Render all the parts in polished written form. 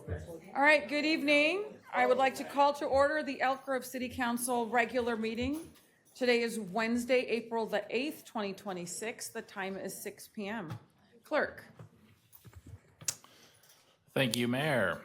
All right, good evening. I would like to call to order the Elk Grove City Council regular meeting. Today is Wednesday, April the 8th, 2026. The time is 6 p.m. Clerk. Thank you, Mayor.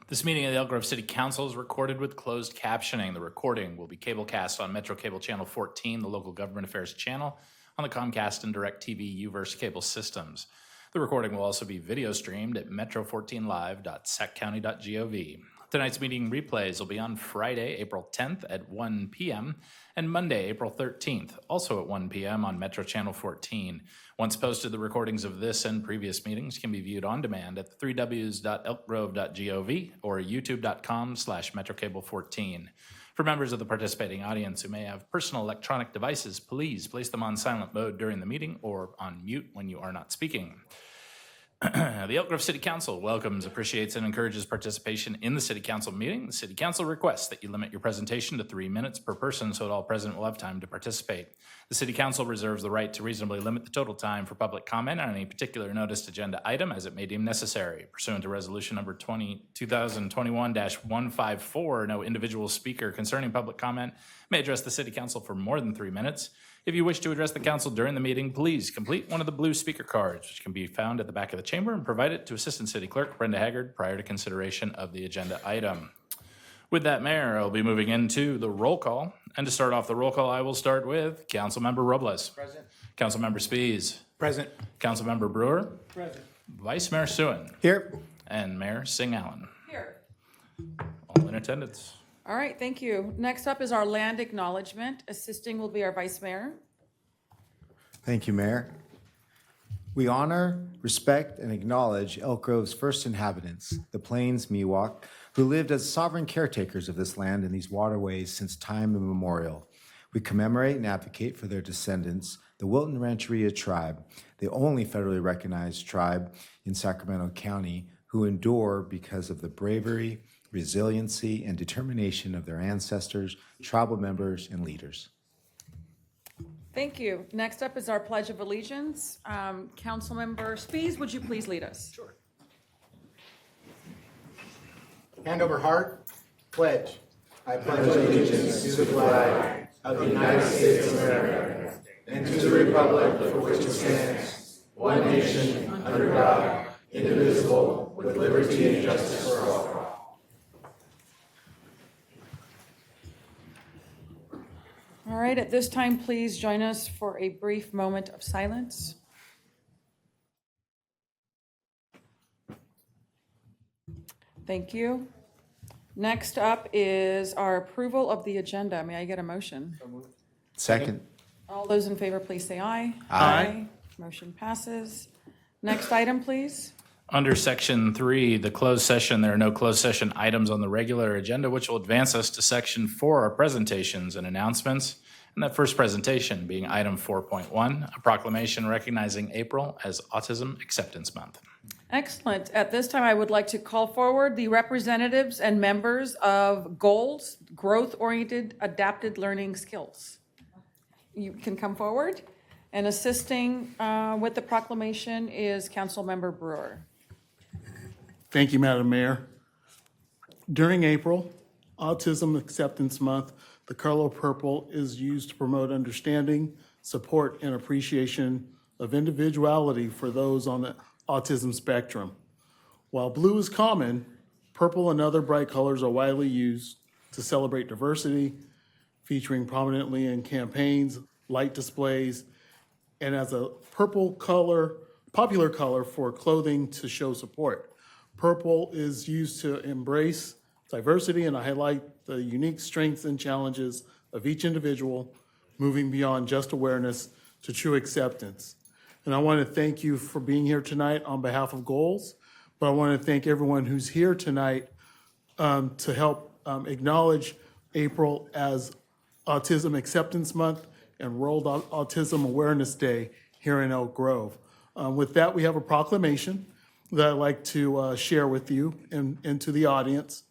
This meeting of the Elk Grove City Council is recorded with closed captioning. The recording will be cablecast on Metro Cable Channel 14, the local government affairs channel, on the Comcast and DirecTV Uverse cable systems. The recording will also be video streamed at metro14live.saccounty.gov. Tonight's meeting replays will be on Friday, April 10th at 1 p.m. and Monday, April 13th, also at 1 p.m. on Metro Channel 14. Once posted, the recordings of this and previous meetings can be viewed on demand at 3ws.elkgrove.gov or youtube.com/metrocable14. For members of the participating audience who may have personal electronic devices, please place them on silent mode during the meeting or on mute when you are not speaking. The Elk Grove City Council welcomes, appreciates, and encourages participation in the City Council meeting. The City Council requests that you limit your presentation to 3 minutes per person so that all present will have time to participate. The City Council reserves the right to reasonably limit the total time for public comment on any particular noticed agenda item as it may deem necessary. Pursuant to Resolution Number 2021-154, no individual speaker concerning public comment may address the City Council for more than 3 minutes. If you wish to address the council during the meeting, please complete one of the blue speaker cards, which can be found at the back of the chamber, and provide it to Assistant City Clerk Brenda Haggard prior to consideration of the agenda item. With that, Mayor, I'll be moving into the roll call. And to start off the roll call, I will start with Councilmember Robles. Present. Councilmember Spies. Present. Councilmember Brewer. Present. Vice Mayor Suen. Here. And Mayor Singh Allen. Here. All in attendance. All right, thank you. Next up is our land acknowledgement. Assisting will be our Vice Mayor. Thank you, Mayor. We honor, respect, and acknowledge Elk Grove's first inhabitants, the Plains Miwok, who lived as sovereign caretakers of this land and these waterways since time immemorial. We commemorate and advocate for their descendants, the Wilton Rancheria tribe, the only federally recognized tribe in Sacramento County, who endure because of the bravery, resiliency, and determination of their ancestors, tribal members, and leaders. Thank you. Next up is our Pledge of Allegiance. Councilmember Spies, would you please lead us? Sure. Hand over heart. Pledge. I pledge allegiance to the flag of the United States of America and to the republic for which it stands, one nation, under God, indivisible, with liberty and justice for all. All right, at this time, please join us for a brief moment of silence. Thank you. Next up is our approval of the agenda. May I get a motion? Second. All those in favor, please say aye. Aye. Motion passes. Next item, please. Under Section 3, the closed session, there are no closed session items on the regular agenda, which will advance us to Section 4, our presentations and announcements. And that first presentation being item 4.1, a proclamation recognizing April as Autism Acceptance Month. Excellent. At this time, I would like to call forward the representatives and members of GOLS, Growth-Oriented Adapted Learning Skills. You can come forward. And assisting with the proclamation is Councilmember Brewer. Thank you, Madam Mayor. During April, Autism Acceptance Month, the color purple is used to promote understanding, support, and appreciation of individuality for those on the autism spectrum. While blue is common, purple and other bright colors are widely used to celebrate diversity, featuring prominently in campaigns, light displays, and as a purple color, popular color for clothing to show support. Purple is used to embrace diversity and highlight the unique strengths and challenges of each individual, moving beyond just awareness to true acceptance. And I want to thank you for being here tonight on behalf of GOLS, but I want to thank everyone who's here tonight to help acknowledge April as Autism Acceptance Month and World Autism Awareness Day here in Elk Grove. With that, we have a proclamation that I'd like to share with you and to the audience.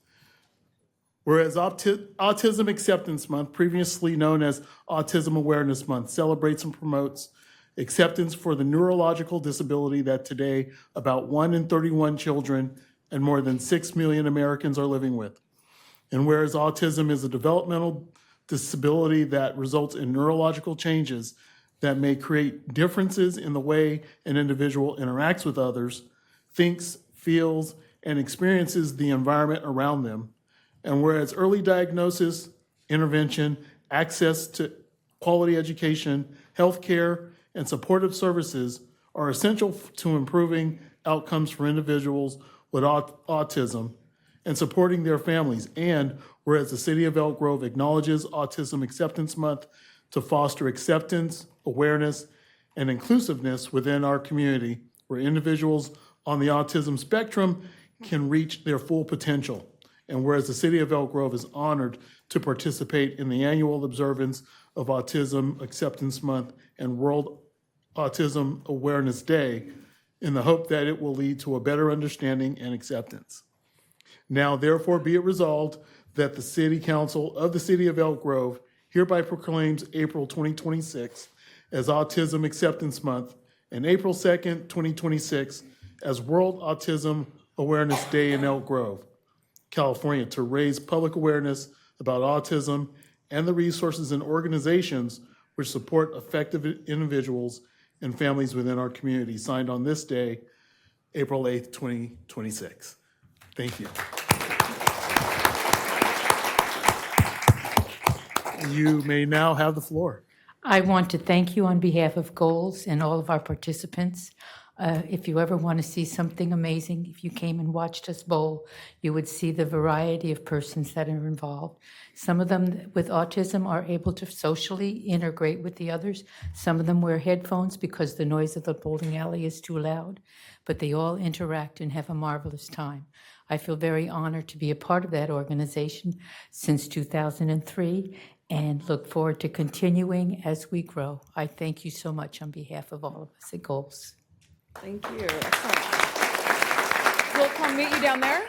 Whereas Autism Acceptance Month, previously known as Autism Awareness Month, celebrates and promotes acceptance for the neurological disability that today about 1 in 31 children and more than 6 million Americans are living with. And whereas autism is a developmental disability that results in neurological changes that may create differences in the way an individual interacts with others, thinks, feels, and experiences the environment around them. And whereas early diagnosis, intervention, access to quality education, healthcare, and supportive services are essential to improving outcomes for individuals with autism and supporting their families. And whereas the City of Elk Grove acknowledges Autism Acceptance Month to foster acceptance, awareness, and inclusiveness within our community, where individuals on the autism spectrum can reach their full potential. And whereas the City of Elk Grove is honored to participate in the annual observance of Autism Acceptance Month and World Autism Awareness Day, in the hope that it will lead to a better understanding and acceptance. Now, therefore, be it resolved that the City Council of the City of Elk Grove hereby proclaims April 2026 as Autism Acceptance Month and April 2nd, 2026 as World Autism Awareness Day in Elk Grove, California, to raise public awareness about autism and the resources and organizations which support effective individuals and families within our community. Signed on this day, April 8th, 2026. Thank you. You may now have the floor. I want to thank you on behalf of Goals and all of our participants. If you ever want to see something amazing, if you came and watched us bowl, you would see the variety of persons that are involved. Some of them with autism are able to socially integrate with the others. Some of them wear headphones because the noise of the bowling alley is too loud, but they all interact and have a marvelous time. I feel very honored to be a part of that organization since 2003 and look forward to continuing as we grow. I thank you so much on behalf of all of us at Goals. Thank you. Excellent. We'll come meet you down there.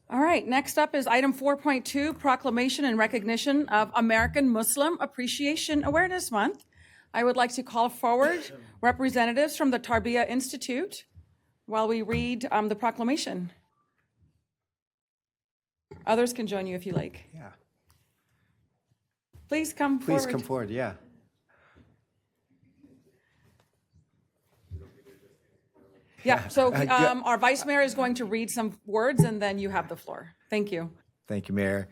All right, next up is item 4.2, proclamation and recognition of American Muslim Appreciation Awareness Month. I would like to call forward representatives from the Tarbiyah Institute while we read the proclamation. Others can join you if you like. Yeah. Please come forward. Please come forward, yeah. Yeah, so Yeah. our vice mayor is going to read some words and then you have the floor. Thank you. Thank you, Mayor.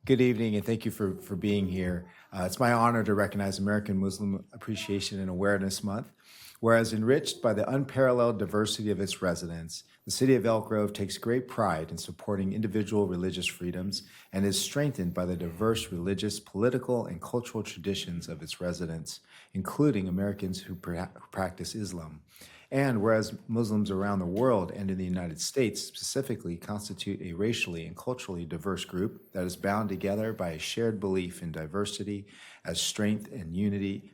Good evening, and thank you for being here. It's my honor to recognize American Muslim Appreciation and Awareness Month. Whereas enriched by the unparalleled diversity of its residents, the City of Elk Grove takes great pride in supporting individual religious freedoms and is strengthened by the diverse religious, political, and cultural traditions of its residents, including Americans who practice Islam. And whereas Muslims around the world and in the United States specifically constitute a racially and culturally diverse group that is bound together by a shared belief in diversity as strength and unity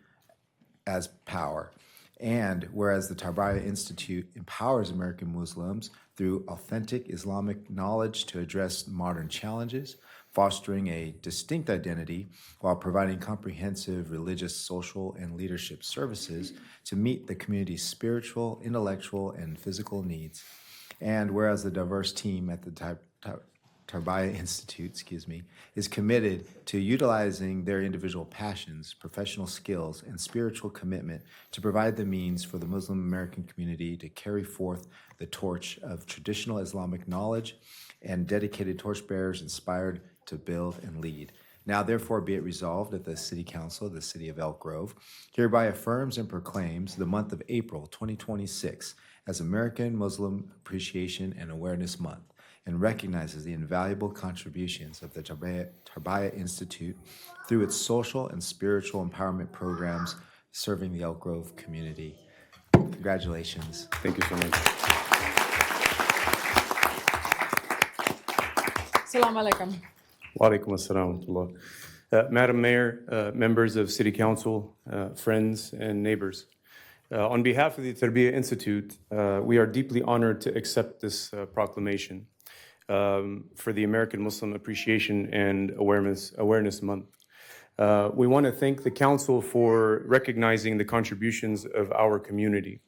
as power. And whereas the Tarbiyah Institute empowers American Muslims through authentic Islamic knowledge to address modern challenges, fostering a distinct identity while providing comprehensive religious, social, and leadership services to meet the community's spiritual, intellectual, and physical needs. And whereas the diverse team at the Tarbaya Institute, is committed to utilizing their individual passions, professional skills, and spiritual commitment to provide the means for the Muslim American community to carry forth the torch of traditional Islamic knowledge and dedicated torchbearers inspired to build and lead. Now, therefore, be it resolved that the City Council of the City of Elk Grove hereby affirms and proclaims the month of April 2026 as American Muslim Appreciation and Awareness Month, and recognizes the invaluable contributions of the Tarbaya Institute through its social and spiritual empowerment programs serving the Elk Grove community. Congratulations. Thank you so much. Assalamu alaikum. Wa alaikum assalam wa rahmatullah. Madam Mayor, members of City Council, friends, and neighbors. On behalf of the Tarbiyah Institute, we are deeply honored to accept this proclamation for the American Muslim Appreciation and Awareness Month. We want to thank the Council for recognizing the contributions of our community.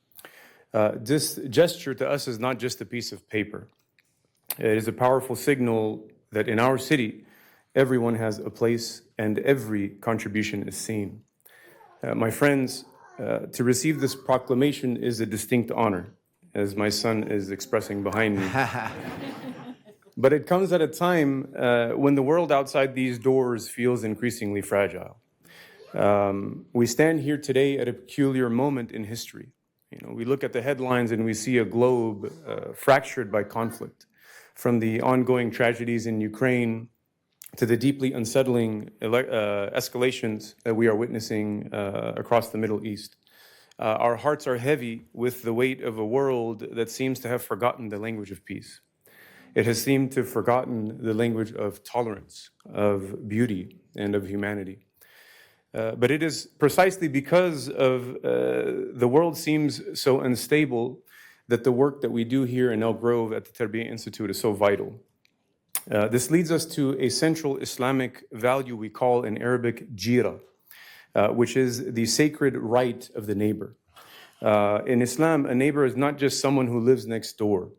This gesture to us is not just a piece of paper. It is a powerful signal that in our city, everyone has a place and every contribution is seen. My friends, to receive this proclamation is a distinct honor, as my son is expressing behind me. But it comes at a time when the world outside these doors feels increasingly fragile. We stand here today at a peculiar moment in history. We look at the headlines and we see a globe fractured by conflict, from the ongoing tragedies in Ukraine to the deeply unsettling escalations that we are witnessing across the Middle East. Our hearts are heavy with the weight of a world that seems to have forgotten the language of peace. It has seemed to have forgotten the language of tolerance, of beauty, and of humanity. But it is precisely because of the world seems so unstable that the work that we do here in Elk Grove at the Tarbiyah Institute is so vital. This leads us to a central Islamic value we call in Arabic jira, which is the sacred right of the neighbor. In Islam, a neighbor is not just someone who lives next door.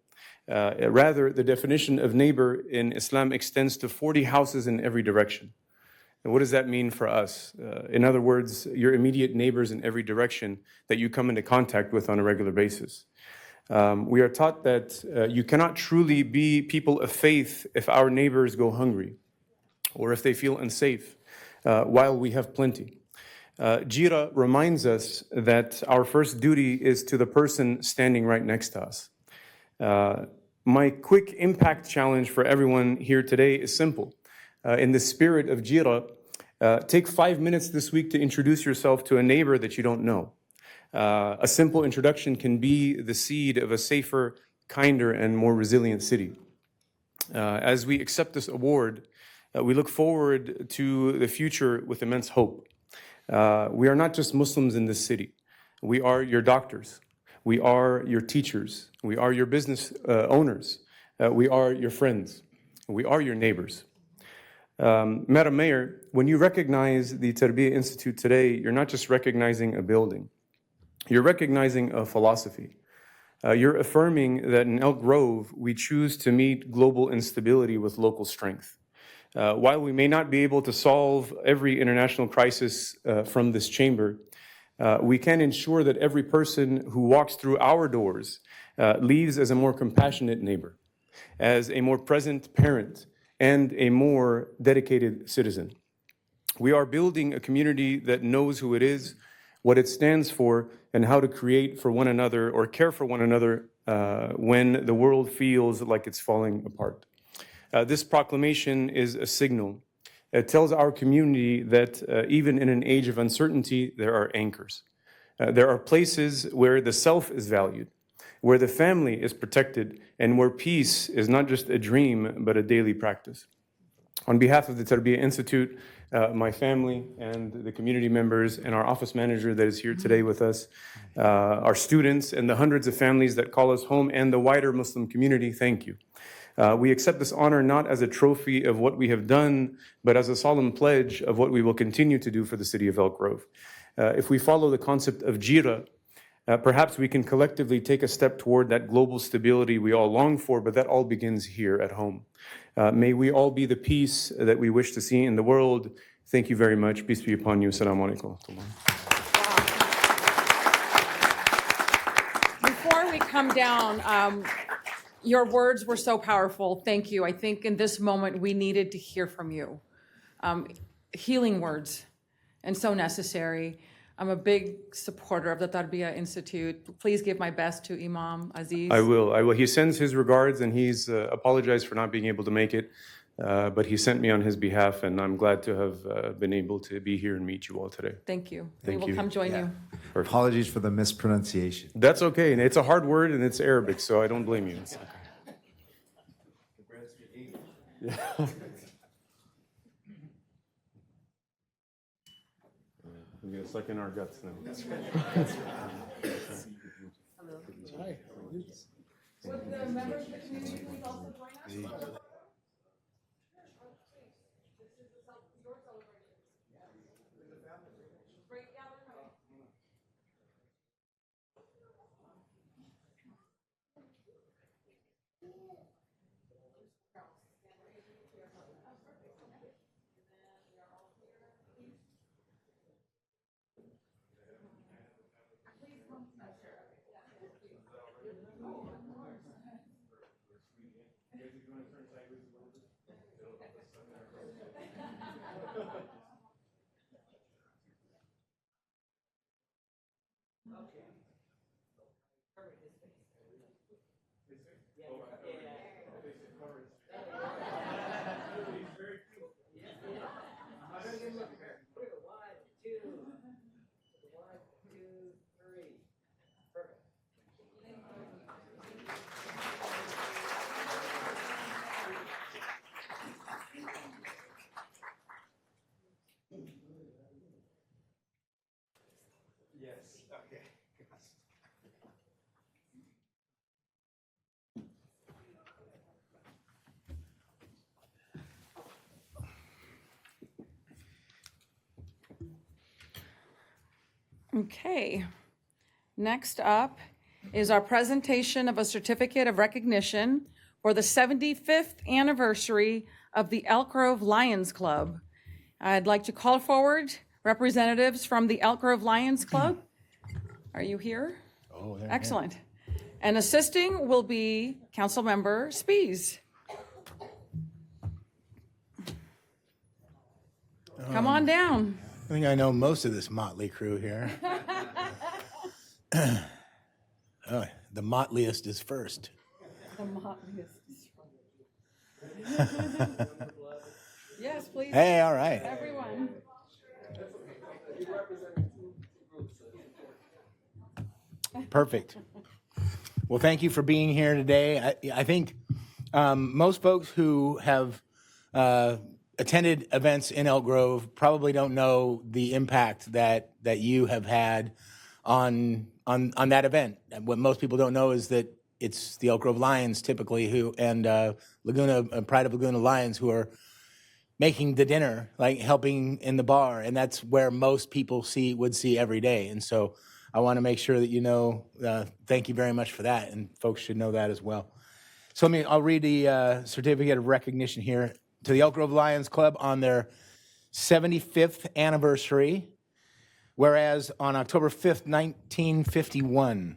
Rather, the definition of neighbor in Islam extends to 40 houses in every direction. And what does that mean for us? In other words, your immediate neighbors in every direction that you come into contact with on a regular basis. We are taught that you cannot truly be people of faith if our neighbors go hungry or if they feel unsafe while we have plenty. Jira reminds us that our first duty is to the person standing right next to us. My quick impact challenge for everyone here today is simple. In the spirit of Jira, take 5 minutes this week to introduce yourself to a neighbor that you don't know. A simple introduction can be the seed of a safer, kinder, and more resilient city. As we accept this award, we look forward to the future with immense hope. We are not just Muslims in this city. We are your doctors. We are your teachers. We are your business owners. We are your friends. We are your neighbors. Madam Mayor, when you recognize the Tarbiyah Institute today, you're not just recognizing a building. You're recognizing a philosophy. You're affirming that in Elk Grove, we choose to meet global instability with local strength. While we may not be able to solve every international crisis from this chamber, we can ensure that every person who walks through our doors leaves as a more compassionate neighbor, as a more present parent, and a more dedicated citizen. We are building a community that knows who it is, what it stands for, and how to create for one another or care for one another when the world feels like it's falling apart. This proclamation is a signal. It tells our community that even in an age of uncertainty, there are anchors. There are places where the self is valued, where the family is protected, and where peace is not just a dream, but a daily practice. On behalf of the Tarbiyah Institute, my family and the community members and our office manager that is here today with us, our students and the hundreds of families that call us home and the wider Muslim community, thank you. We accept this honor not as a trophy of what we have done, but as a solemn pledge of what we will continue to do for the city of Elk Grove. If we follow the concept of Jira, perhaps we can collectively take a step toward that global stability we all long for, but that all begins here at home. May we all be the peace that we wish to see in the world. Thank you very much. Peace be upon you. Assalamu alaikum. Before we come down, your words were so powerful. Thank you. I think in this moment, we needed to hear from you. Healing words, and so necessary. I'm a big supporter of the Tarbiyah Institute. Please give my best to Imam Aziz. I will. He sends his regards, and he's apologized for not being able to make it. But he sent me on his behalf, and I'm glad to have been able to be here and meet you all today. Thank you. Thank We will you. come join you. Apologies for the mispronunciation. That's okay. And it's a hard word, and it's Arabic, so I don't blame you. It's okay. We get a suck in our guts now. That's right. Would the members of the community please also join us? Okay. Next up is our presentation of a certificate of recognition for the 75th anniversary of the Elk Grove Lions Club. I'd like to call forward representatives from the Elk Grove Lions Club. Are you here? Oh, excellent. And assisting will be Councilmember Spies. Come on down. I think I know most of this motley crew here. Oh, the motliest is first. The motliest. Yes, please. Hey, all right. Everyone. Perfect. Well, thank you for being here today. I think most folks who have attended events in Elk Grove probably don't know the impact that you have had on that event. What most people don't know is that it's the Elk Grove Lions typically and Pride of Laguna Lions who are making the dinner, like helping in the bar, and that's where most people would see every day. And so I want to make sure that you know, thank you very much for that, and folks should know that as well. So I'll read the certificate of recognition here to the Elk Grove Lions Club on their 75th anniversary. Whereas on October 5th, 1951,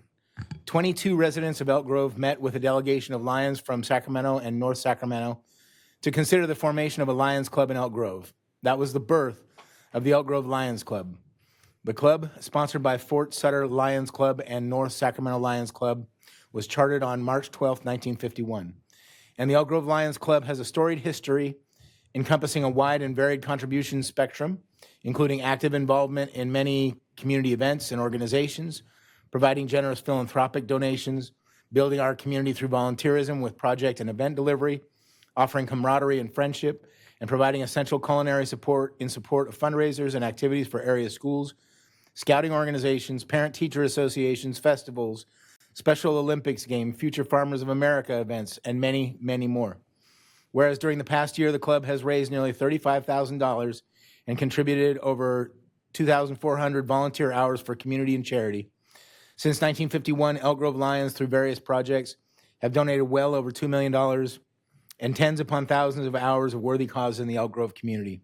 22 residents of Elk Grove met with a delegation of Lions from Sacramento and North Sacramento to consider the formation of a Lions Club in Elk Grove. That was the birth of the Elk Grove Lions Club. The club, sponsored by Fort Sutter Lions Club and North Sacramento Lions Club, was chartered on March 12, 1951. And the Elk Grove Lions Club has a storied history encompassing a wide and varied contribution spectrum, including active involvement in many community events and organizations, providing generous philanthropic donations, building our community through volunteerism with project and event delivery, offering camaraderie and friendship, and providing essential culinary support in support of fundraisers and activities for area schools, scouting organizations, parent-teacher associations, festivals, Special Olympics game, Future Farmers of America events, and many, many more. Whereas during the past year, the club has raised nearly $35,000 and contributed over 2,400 volunteer hours for community and charity. Since 1951, Elk Grove Lions, through various projects, have donated well over $2 million and tens upon thousands of hours of worthy cause in the Elk Grove community.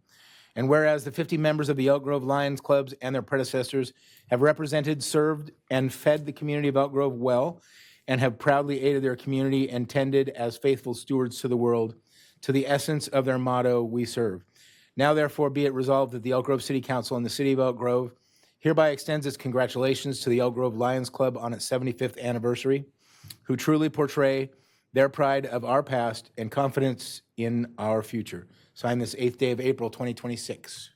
And whereas the 50 members of the Elk Grove Lions Clubs and their predecessors have represented, served, and fed the community of Elk Grove well, and have proudly aided their community and tended as faithful stewards to the world, to the essence of their motto, we serve. Now, therefore, be it resolved that the Elk Grove City Council and the City of Elk Grove hereby extends its congratulations to the Elk Grove Lions Club on its 75th anniversary, who truly portray their pride of our past and confidence in our future. Signed this 8th day of April, 2026.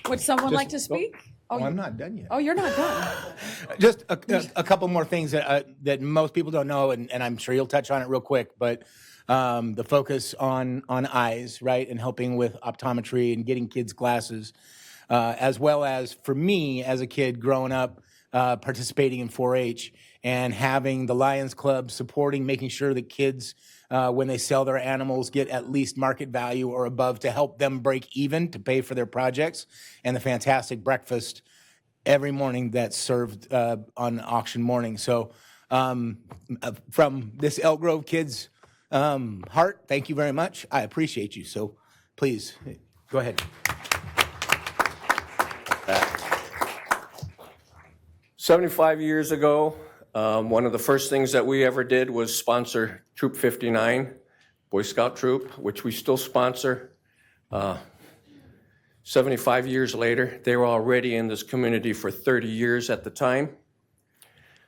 Would someone like to speak? Oh, I'm not done yet. Oh, you're not done. Just a couple more things that most people don't know, and I'm sure you'll touch on it real quick, but the focus on eyes, right, and helping with optometry and getting kids glasses, as well as for me as a kid growing up, participating in 4-H and having the Lions Club supporting, making sure that kids, when they sell their animals, get at least market value or above to help them break even to pay for their projects, and the fantastic breakfast every morning that's served on auction morning. So from this Elk Grove kids' heart, thank you very much. I appreciate you. So please, go ahead. 75 years ago, one of the first things that we ever did was sponsor Troop 59, Boy Scout Troop, which we still sponsor. 75 years later, they were already in this community for 30 years at the time.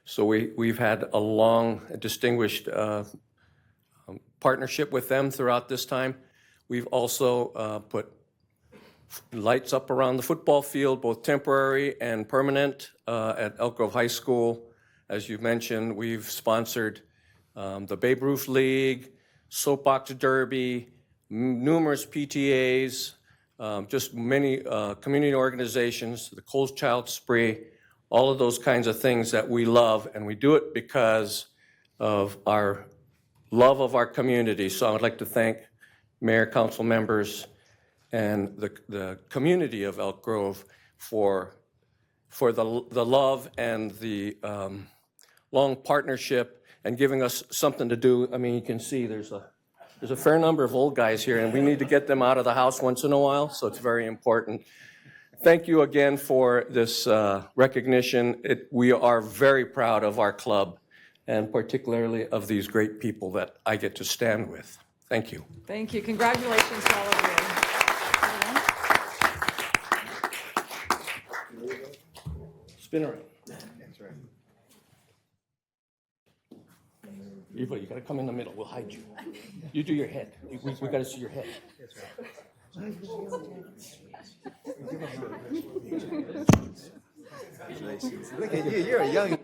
So we've had a long, distinguished partnership with them throughout this time. We've also put lights up around the football field, both temporary and permanent, at Elk Grove High School. As you mentioned, we've sponsored the Babe Ruth League, Soapbox Derby, numerous PTAs, just many community organizations, the Coles Child Spree, all of those kinds of things that we love, and we do it because of our love of our community. So I would like to thank Mayor, council members, and the community of Elk Grove for the love and the long partnership and giving us something to do. I mean, you can see there's a fair number of old guys here, and we need to get them out of the house once in a while, so it's very important. Thank you again for this recognition. We are very proud of our club, and particularly of these great people that I get to stand with. Thank you. Thank you. Congratulations to all of you. Spin around. That's right. You gotta come in the middle. We'll hide you. You do your head. We gotta see your head. That's right. Look at you, you're a young.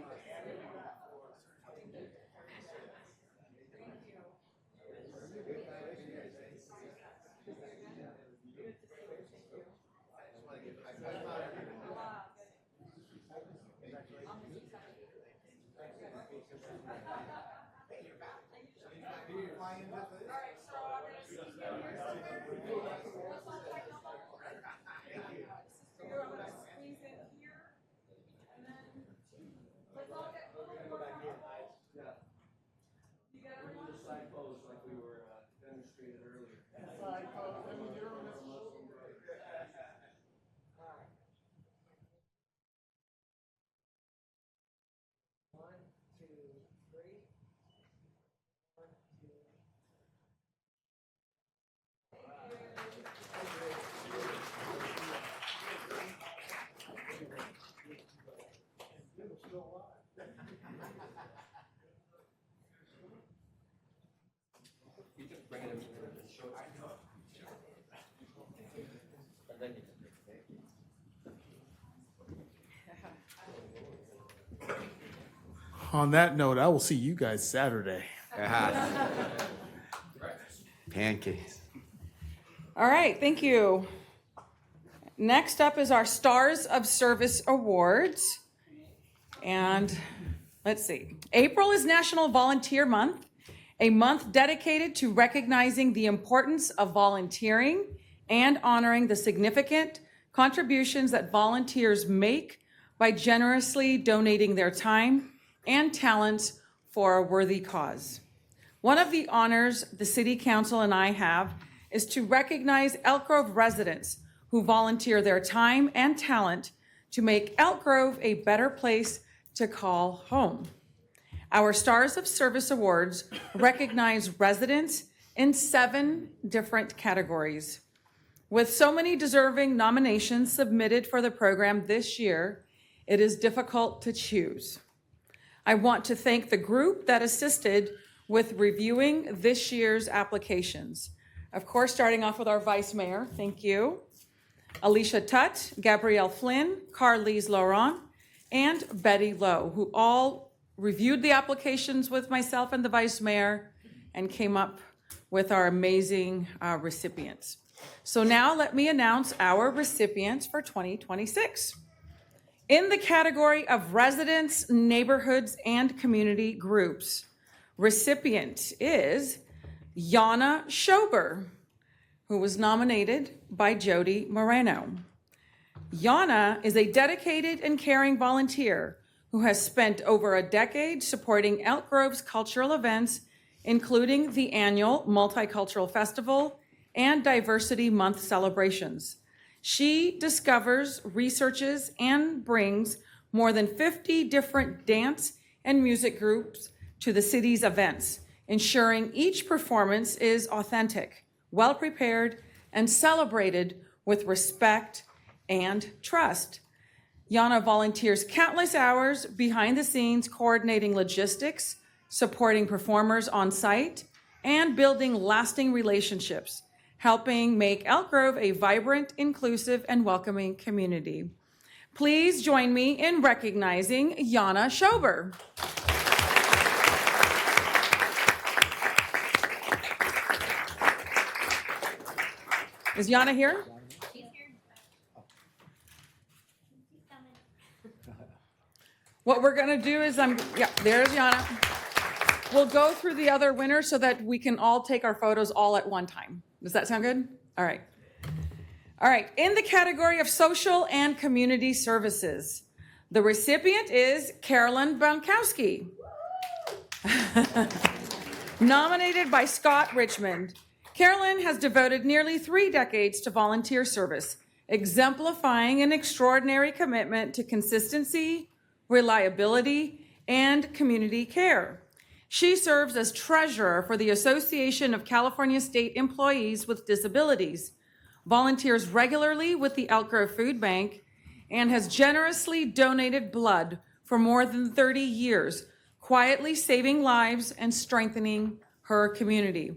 On that note, I will see you guys Saturday. Pancakes. All right, thank you. Next up is our Stars of Service Awards. And let's see. April is National Volunteer Month, a month dedicated to recognizing the importance of volunteering and honoring the significant contributions that volunteers make by generously donating their time, and talents for a worthy cause. One of the honors the City Council and I have is to recognize Elk Grove residents who volunteer their time and talent to make Elk Grove a better place to call home. Our Stars of Service Awards recognize residents in 7 different categories. With so many deserving nominations submitted for the program this year, it is difficult to choose. I want to thank the group that assisted with reviewing this year's applications. Of course, starting off with our Vice Mayor, thank you. Alicia Tutt, Gabrielle Flynn, Carlise Laurent, and Betty Lowe, who all reviewed the applications with myself and the Vice Mayor and came up with our amazing recipients. So now let me announce our recipients for 2026. In the category of residents, neighborhoods, and community groups, recipient is Yana Schober, who was nominated by Jody Moreno. Yana is a dedicated and caring volunteer who has spent over a decade supporting Elk Grove's cultural events, including the annual Multicultural Festival and Diversity Month celebrations. She discovers, researches, and brings more than 50 different dance and music groups to the city's events, ensuring each performance is authentic, well-prepared, and celebrated with respect and trust. Yana volunteers countless hours behind the scenes coordinating logistics, supporting performers on site, and building lasting relationships, helping make Elk Grove a vibrant, inclusive, and welcoming community. Please join me in recognizing Yana Schober. Is Yana here? What we're gonna do is there's Yana. We'll go through the other winners so that we can all take our photos all at one time. Does that sound good? All right. All right, in the category of social and community services, the recipient is Carolyn Bonkowski, nominated by Scott Richmond. Carolyn has devoted nearly 3 decades to volunteer service, exemplifying an extraordinary commitment to consistency, reliability, and community care. She serves as treasurer for the Association of California State Employees with Disabilities, volunteers regularly with the Elk Grove Food Bank, and has generously donated blood for more than 30 years, quietly saving lives and strengthening her community.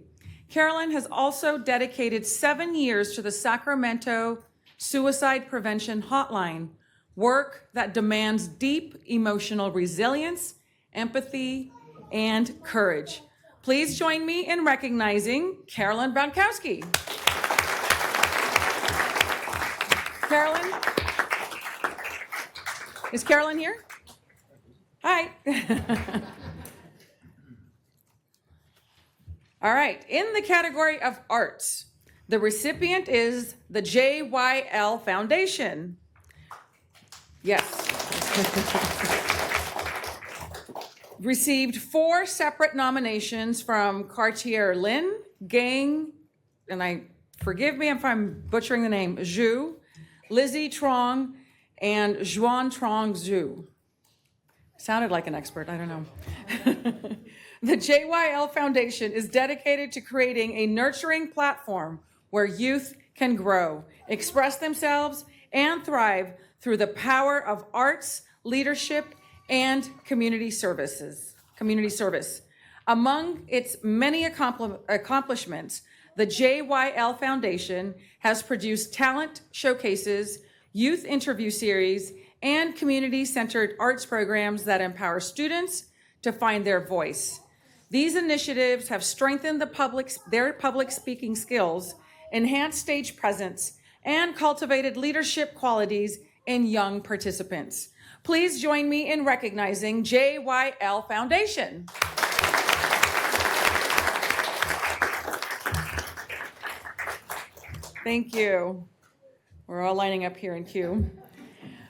Carolyn has also dedicated 7 years to the Sacramento Suicide Prevention Hotline, work that demands deep emotional resilience, empathy, and courage. Please join me in recognizing Carolyn Bonkowski. Carolyn? Is Carolyn here? Hi. All right, in the category of arts, the recipient is the JYL Foundation. Yes. Received 4 separate nominations from Cartier Lynn, Gang, and forgive me if I'm butchering the name, Zhu, Lizzie Trong, and Juan Trong Zhu. Sounded like an expert, I don't know. The JYL Foundation is dedicated to creating a nurturing platform where youth can grow, express themselves, and thrive through the power of arts, leadership, and community service. Among its many accomplishments, the JYL Foundation has produced talent showcases, youth interview series, and community-centered arts programs that empower students to find their voice. These initiatives have strengthened their public speaking skills, enhanced stage presence, and cultivated leadership qualities in young participants. Please join me in recognizing JYL Foundation. Thank you. We're all lining up here in queue.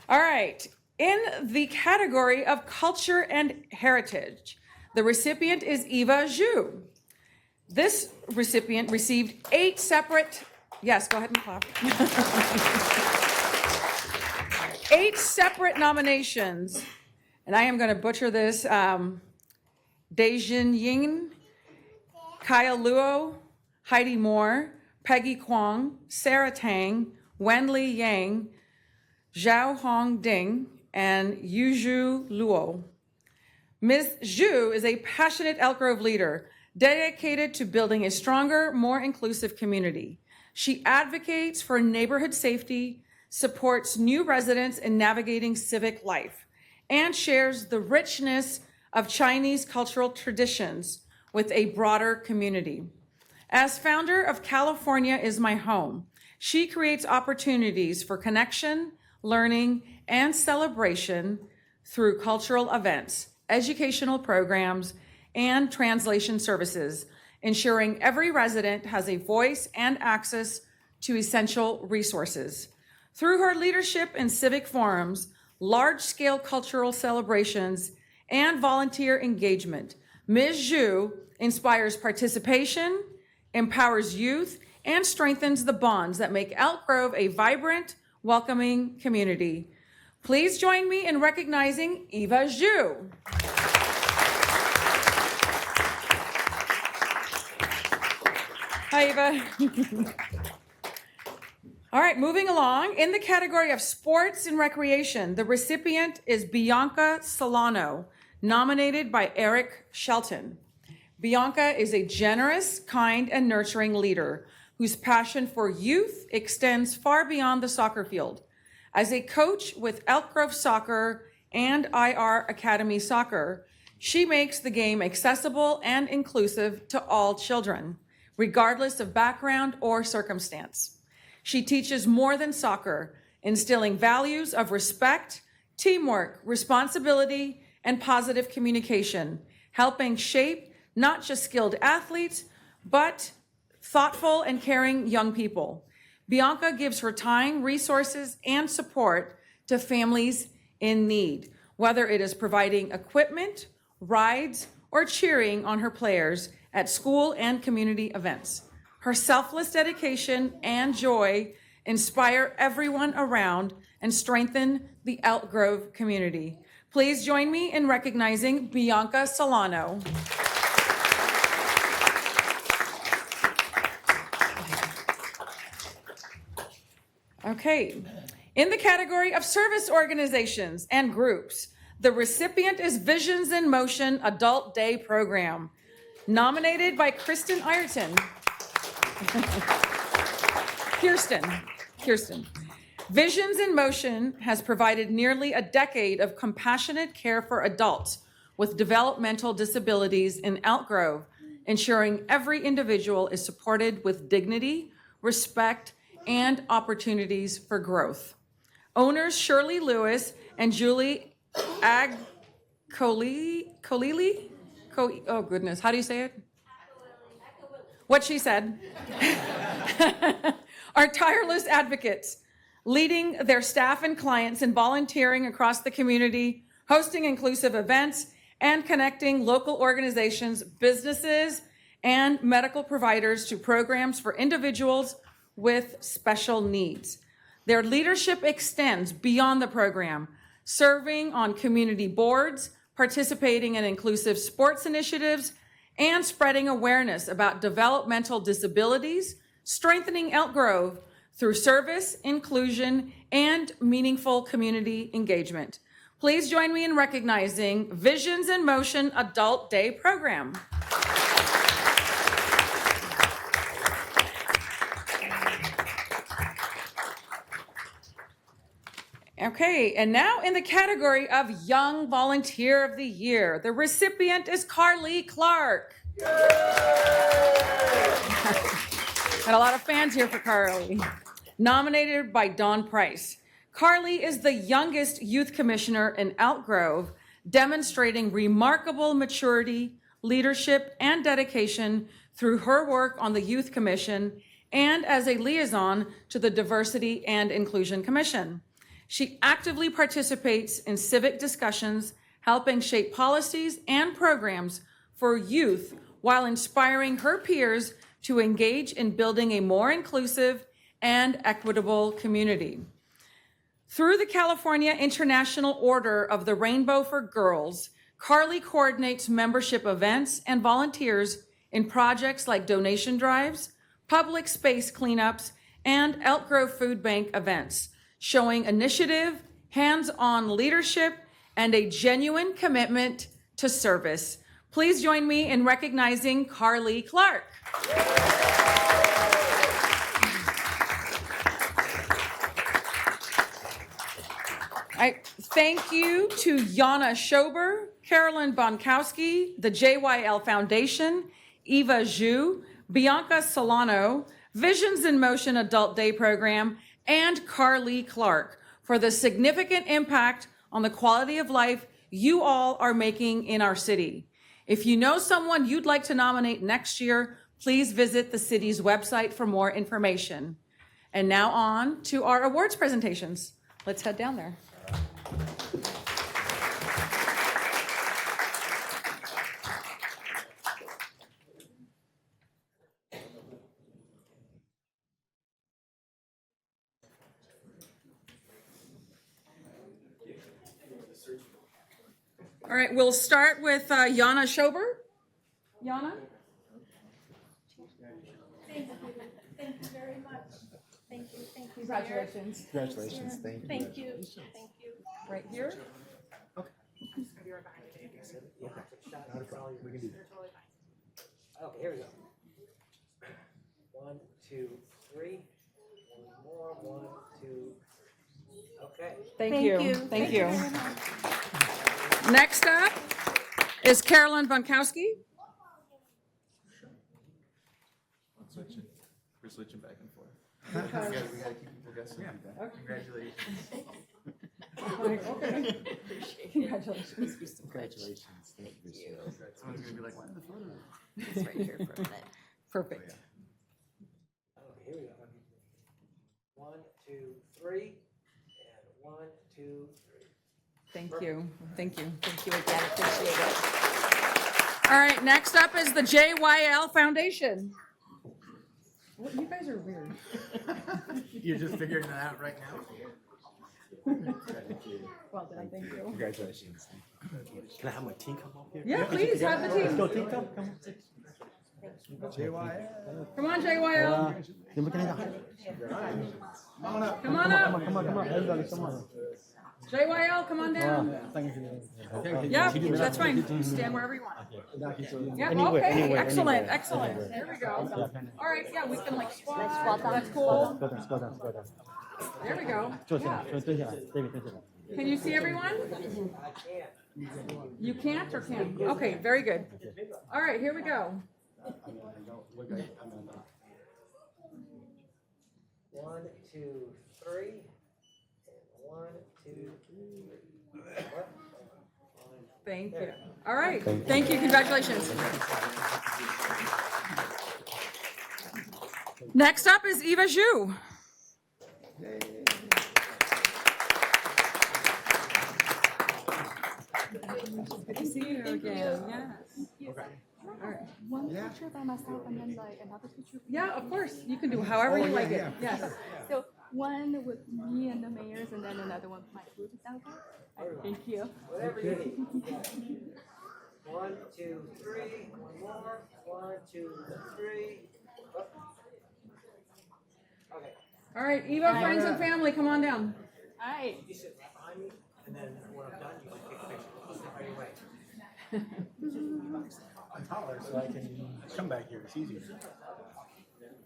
All right, In the category of culture and heritage, the recipient is Eva Zhu. This recipient received 8 separate, yes, go ahead and clap. 8 separate nominations, and I am going to butcher this. Dejin Ying, Kaya Luo, Heidi Moore, Peggy Kwong, Sarah Tang, Wenli Yang, Zhao Hong Ding, and Yuzhu Luo. Ms. Zhu is a passionate Elk Grove leader dedicated to building a stronger, more inclusive community. She advocates for neighborhood safety, supports new residents in navigating civic life, and shares the richness of Chinese cultural traditions with a broader community. As founder of California is My Home, she creates opportunities for connection, learning, and celebration through cultural events, educational programs, and translation services, ensuring every resident has a voice and access to essential resources. Through her leadership in civic forums, large-scale cultural celebrations, and volunteer engagement, Ms. Zhu inspires participation, empowers youth, and strengthens the bonds that make Elk Grove a vibrant, welcoming community. Please join me in recognizing Eva Zhu. Hi, Eva. All right, moving along. In the category of sports and recreation, the recipient is Bianca Solano, nominated by Eric Shelton. Bianca is a generous, kind, and nurturing leader whose passion for youth extends far beyond the soccer field. As a coach with Elk Grove Soccer and IR Academy Soccer, she makes the game accessible and inclusive to all children, regardless of background or circumstance. She teaches more than soccer, instilling values of respect, teamwork, responsibility, and positive communication, helping shape not just skilled athletes, but thoughtful and caring young people. Bianca gives her time, resources, and support to families in need, whether it is providing equipment, rides, or cheering on her players at school and community events. Her selfless dedication and joy inspire everyone around and strengthen the Elk Grove community. Please join me in recognizing Bianca Solano. Okay, in the category of service organizations and groups, the recipient is Visions in Motion Adult Day Program, nominated by Kristen Ireton. Kirsten. Visions in Motion has provided nearly a decade of compassionate care for adults with developmental disabilities in Elk Grove, ensuring every individual is supported with dignity, respect, and opportunities for growth. Owners Shirley Lewis and Julie Colili? Oh goodness, how do you say it? What she said. Are tireless advocates, leading their staff and clients in volunteering across the community, hosting inclusive events, and connecting local organizations, businesses, and medical providers to programs for individuals with special needs. Their leadership extends beyond the program, serving on community boards, participating in inclusive sports initiatives, and spreading awareness about developmental disabilities, strengthening Elk Grove through service, inclusion, and meaningful community engagement. Please join me in recognizing Visions in Motion Adult Day Program. Okay, and now in the category of Young Volunteer of the Year, the recipient is Carly Clark. Got a lot of fans here for Carly. Nominated by Dawn Price. Carly is the youngest youth commissioner in Elk Grove, demonstrating remarkable maturity, leadership, and dedication through her work on the Youth Commission and as a liaison to the Diversity and Inclusion Commission. She actively participates in civic discussions, helping shape policies and programs for youth while inspiring her peers to engage in building a more inclusive and equitable community. Through the California International Order of the Rainbow for Girls, Carly coordinates membership events and volunteers in projects like donation drives, public space cleanups, and Elk Grove Food Bank events, showing initiative, hands-on leadership, and a genuine commitment to service. Please join me in recognizing Carly Clark. Thank you to Yana Schober, Carolyn Bonkowski, the JYL Foundation, Eva Zhu, Bianca Solano, Visions in Motion Adult Day Program, and Carly Clark for the significant impact on the quality of life you all are making in our city. If you know someone you'd like to nominate next year, please visit the city's website for more information. And now on to our awards presentations. Let's head down there. All right, we'll start with Yana Schober. Yana? Thank you very much. Thank you. Congratulations. Congratulations. Thank you. Thank you. Right here. Okay, here we go. 1, 2, 3. One more. 1, 2. Okay. Thank you. Thank you. Next up is Carolyn Bonkowski. We're switching back and forth. We gotta keep people guessing. Yeah. Congratulations. Okay. Congratulations. Congratulations. Thank you. Someone's gonna be like, why the photo? It's right here for a minute. Perfect. Okay, here we go. 1, 2, 3. And 1, 2, 3. Thank you. Thank you. Thank you again. Appreciate it. All right, next up is the JYL Foundation. Well, you guys are weird. You're just figuring that out right now? Well done, thank you. Congratulations. Can I have my team come up here? Yeah, please, have the team. team, come. Come on, JYL. Come on up. Everybody, come on. JYL, come on down. Yeah, that's fine. Stand wherever you want. Yeah, okay, excellent, excellent. There we go. All right, yeah, we can like squat. That's cool. There we go. Yeah. Can you see everyone? You can't or can? Okay, very good. All right, here we go. 1, 2, 3. And 1, 2, 3. Thank you. All right, thank you, congratulations. Next up is Eva Zhu. Good to see you again, yes. All right. One picture by myself and then like another picture. Yeah, of course, you can do however you like it, yes. So one with me and the mayors and then another one with my group. Is that okay? All right, thank you. Whatever you need. 1, 2, 3. One more. 1, 2, 3. Okay. All right, Eva, friends and family, come on down. All right. You sit right behind me, and then when I'm done, you can take a picture. I'll sit right away. I'm taller, so I can come back here. It's easier.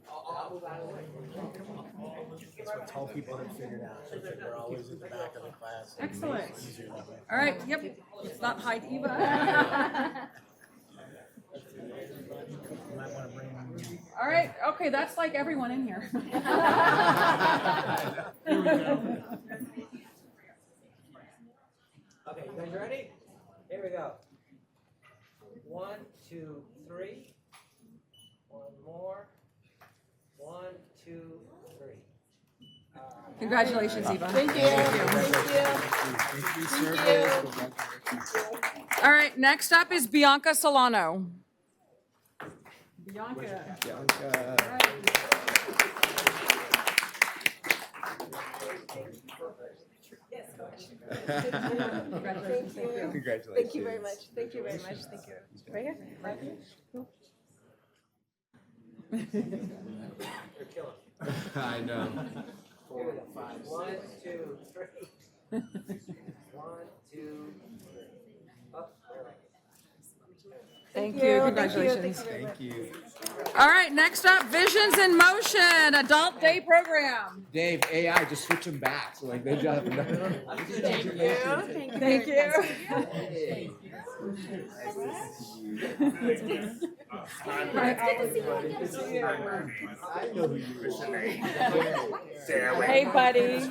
I'll move out of the way. That's what tall people have figured out. They're always at the back of the class. Excellent. It's easier that way. All right, yep, let's not hide Eva. You might want to bring All right, okay, that's like everyone in here. Okay, you guys ready? Here we go. 1, 2, 3. One more. 1, 2, 3. Congratulations, Eva. Thank you. All right, next up is Bianca Solano. Bianca. Congratulations. Thank you very much. Thank you very much. Thank you. Right here? Right here? I know. 1, 2, 3. 1, 2, up. Thank you, congratulations. Thank you. All right, next up, Visions in Motion, Adult Day Program. Dave, AI, just switch them back. So like they jump. Thank you. Hey, buddy.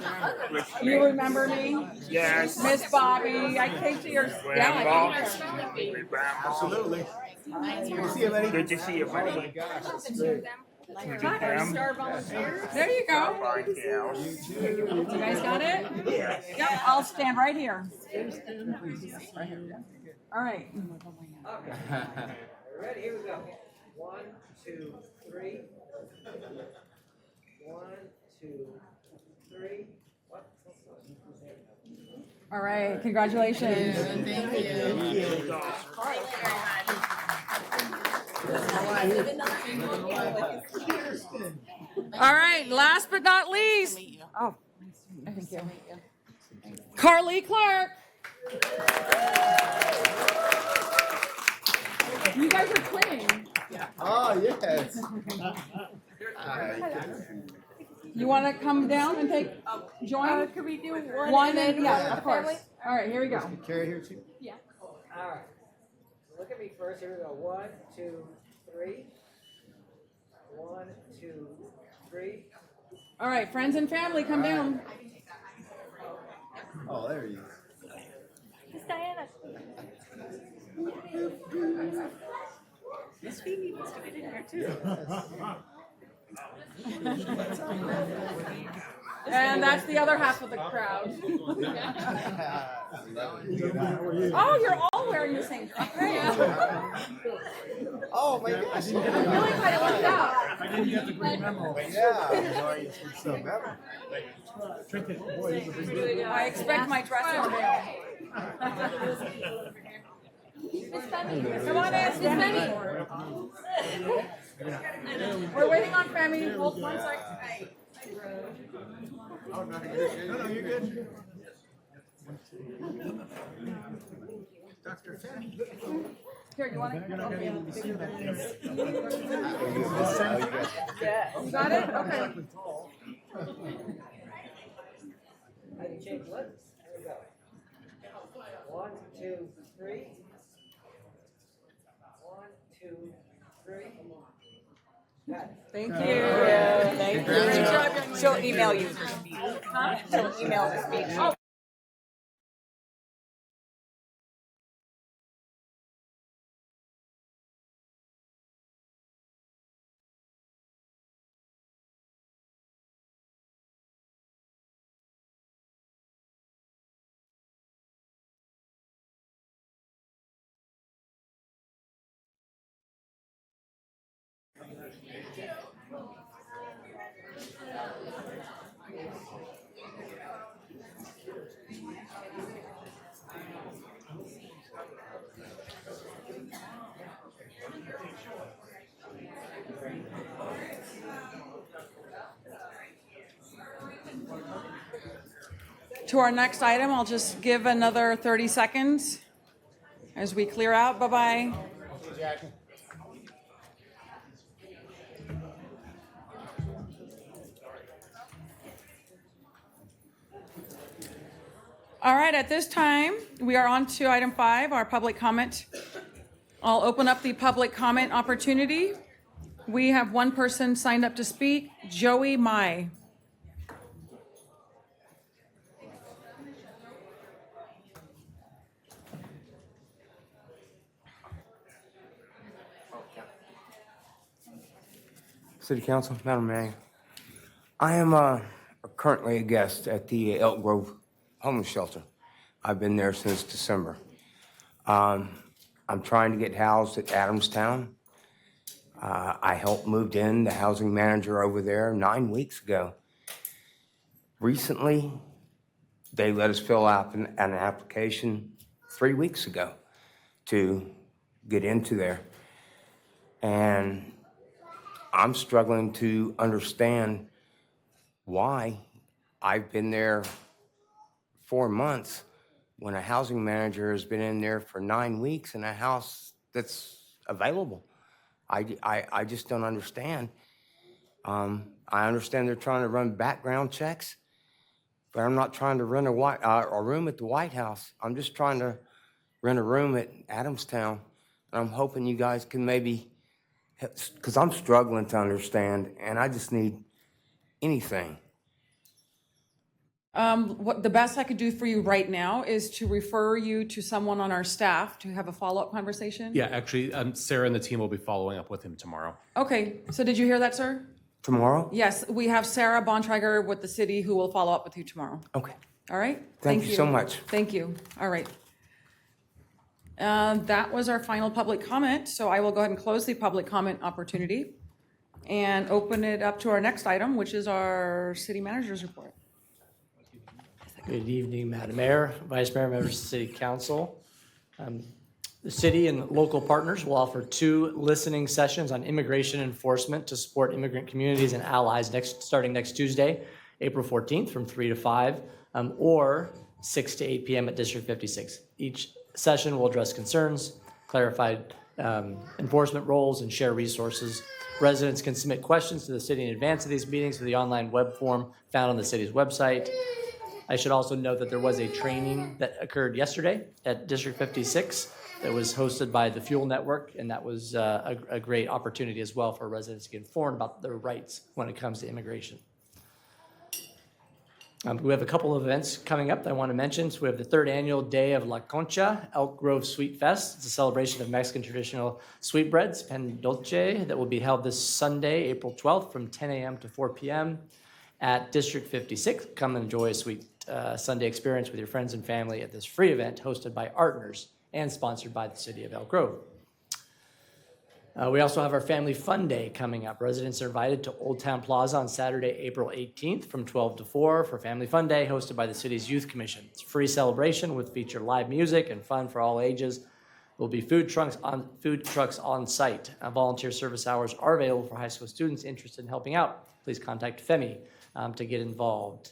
You remember me? Yes. Miss Bobby. I came to your, yeah, I came to your Absolutely. Good to see you, buddy. Good to see you, Oh buddy. my gosh, that's great. There you go. You guys got it? Yep, I'll stand right here. All right. Ready? Here we go. 1, 2, 3. 1, 2, 3. What? All right, congratulations. All right, last but not least. Oh, thank you. Carly Clark. You guys are twinning. Oh, yes. You want to come down and join? Could we do one? One and and, then yeah, one of course. family? All right, here we go. Carrie here too. Yeah. All right. Look at me first. Here we go. 1, 2, 3. 1, 2, 3. All right, friends and family, come down. Oh, there he is. Miss Diana. Miss Phoebe wants to get in here too. And that's the other half of the crowd. Oh, you're all wearing the same thing. Oh my gosh. Really kind of worked out. Yeah. I expect my dress to fail. Come on in, Stephanie. We're waiting on Femi. Hold one sec. No, you're good. Dr. Fanny. Here, you want it? You got it? Okay. How do you change letters? Here we go. 1, 2, 3. 1, 2, 3. Got it. Thank you. Thank you. She'll email you. She'll email the speech. Oh. To our next item, I'll just give another 30 seconds as we clear out. Bye-bye. All right, at this time, we are on to item 5, our public comment. I'll open up the public comment opportunity. We have one person signed up to speak, Joey Mai. City Council, Madam Mayor. I am a currently a guest at the Elk Grove Homeless Shelter. I've been there since December. I'm trying to get housed at Adamstown. I helped moved in the housing manager over there 9 weeks ago. Recently, they let us fill out an application 3 weeks ago to get into there. And I'm struggling to understand why I've been there 4 months when a housing manager has been in there for 9 weeks in a house that's available. I just don't understand. I understand they're trying to run background checks, but I'm not trying to rent a room at the White House. I'm just trying to rent a room at Adamstown. And I'm hoping you guys can maybe, because I'm struggling to understand, and I just need anything. What the best I could do for you right now is to refer you to someone on our staff to have a follow-up conversation. Yeah, actually, Sarah and the team will be following up with him tomorrow. Okay, so did you hear that, sir? Tomorrow? Yes, we have Sarah Bontrager with the city who will follow up with you tomorrow. Okay. All right? Thank you so much. Thank you. All right. That was our final public comment, so I will go ahead and close the public comment opportunity and open it up to our next item, which is our city manager's report. Good evening, Madam Mayor, Vice Mayor, members of the City Council. The city and local partners will offer 2 listening sessions on immigration enforcement to support immigrant communities and allies starting next Tuesday, April 14th from 3 to 5, or 6 to 8 p.m. at District 56. Each session will address concerns, clarify enforcement roles, and share resources. Residents can submit questions to the city in advance of these meetings through the online web form found on the city's website. I should also note that there was a training that occurred yesterday at District 56 that was hosted by the Fuel Network, and that was a great opportunity as well for residents to get informed about their rights when it comes to immigration. We have a couple of events coming up that I want to mention. So we have the 3rd annual Day of La Concha, Elk Grove Sweet Fest. It's a celebration of Mexican traditional sweetbreads, pan dulce, that will be held this Sunday, April 12th from 10 a.m. to 4 p.m. at District 56. Come and enjoy a sweet Sunday experience with your friends and family at this free event hosted by Artners and sponsored by the City of Elk Grove. We also have our Family Fun Day coming up. Residents are invited to Old Town Plaza on Saturday, April 18th from 12 to 4 for Family Fun Day hosted by the city's Youth Commission. It's a free celebration with feature live music and fun for all ages. There will be food trucks on site. Volunteer service hours are available for high school students interested in helping out. Please contact FEMI to get involved.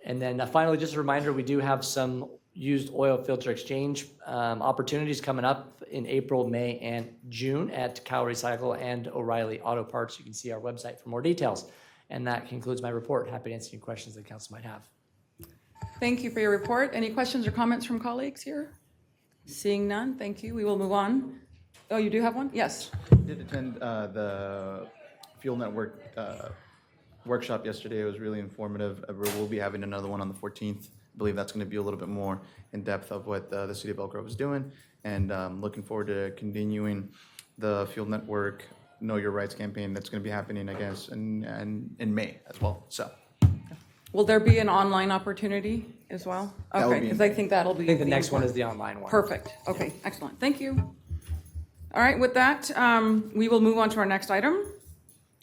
And then finally, just a reminder, we do have some used oil filter exchange opportunities coming up in April, May, and June at Cal Recycle and O'Reilly Auto Parts. You can see our website for more details. And that concludes my report. Happy to answer any questions the council might have. Thank you for your report. Any questions or comments from colleagues here? Seeing none, thank you. We will move on. Oh, you do have one? Yes. I did attend the Fuel Network workshop yesterday. It was really informative. We'll be having another one on the 14th. I believe that's going to be a little bit more in depth of what the City of Elk Grove is doing, and looking forward to continuing the Fuel Network Know Your Rights campaign that's going to be happening, I guess, in May as well. So, Will there be an online opportunity as well? That will Okay, be because I think that'll be. I think the next one is the online one. Perfect. Okay, excellent. Thank you. All right, with that, we will move on to our next item,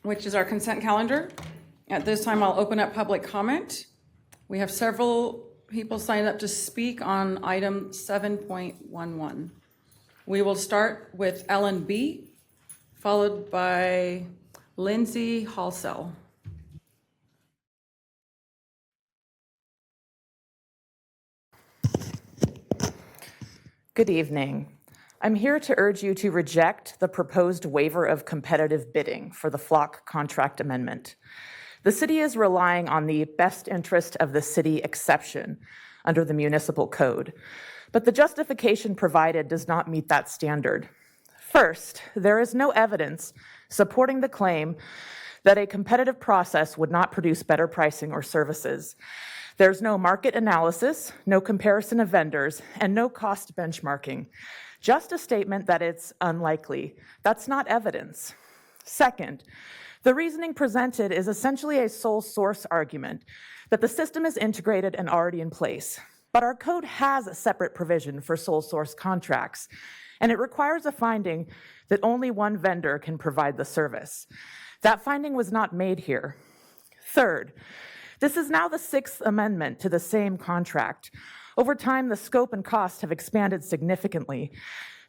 which is our consent calendar. At this time, I'll open up public comment. We have several people signed up to speak on item 7.11. We will start with Ellen B., followed by Lindsay Halsell. Good evening. I'm here to urge you to reject the proposed waiver of competitive bidding for the Flock contract amendment. The city is relying on the best interest of the city exception under the municipal code, but the justification provided does not meet that standard. First, there is no evidence supporting the claim that a competitive process would not produce better pricing or services. There's no market analysis, no comparison of vendors, and no cost benchmarking. Just a statement that it's unlikely. That's not evidence. Second, The reasoning presented is essentially a sole source argument that the system is integrated and already in place. But our code has a separate provision for sole source contracts, and it requires a finding that only one vendor can provide the service. That finding was not made here. Third, this is now the sixth amendment to the same contract. Over time, the scope and cost have expanded significantly.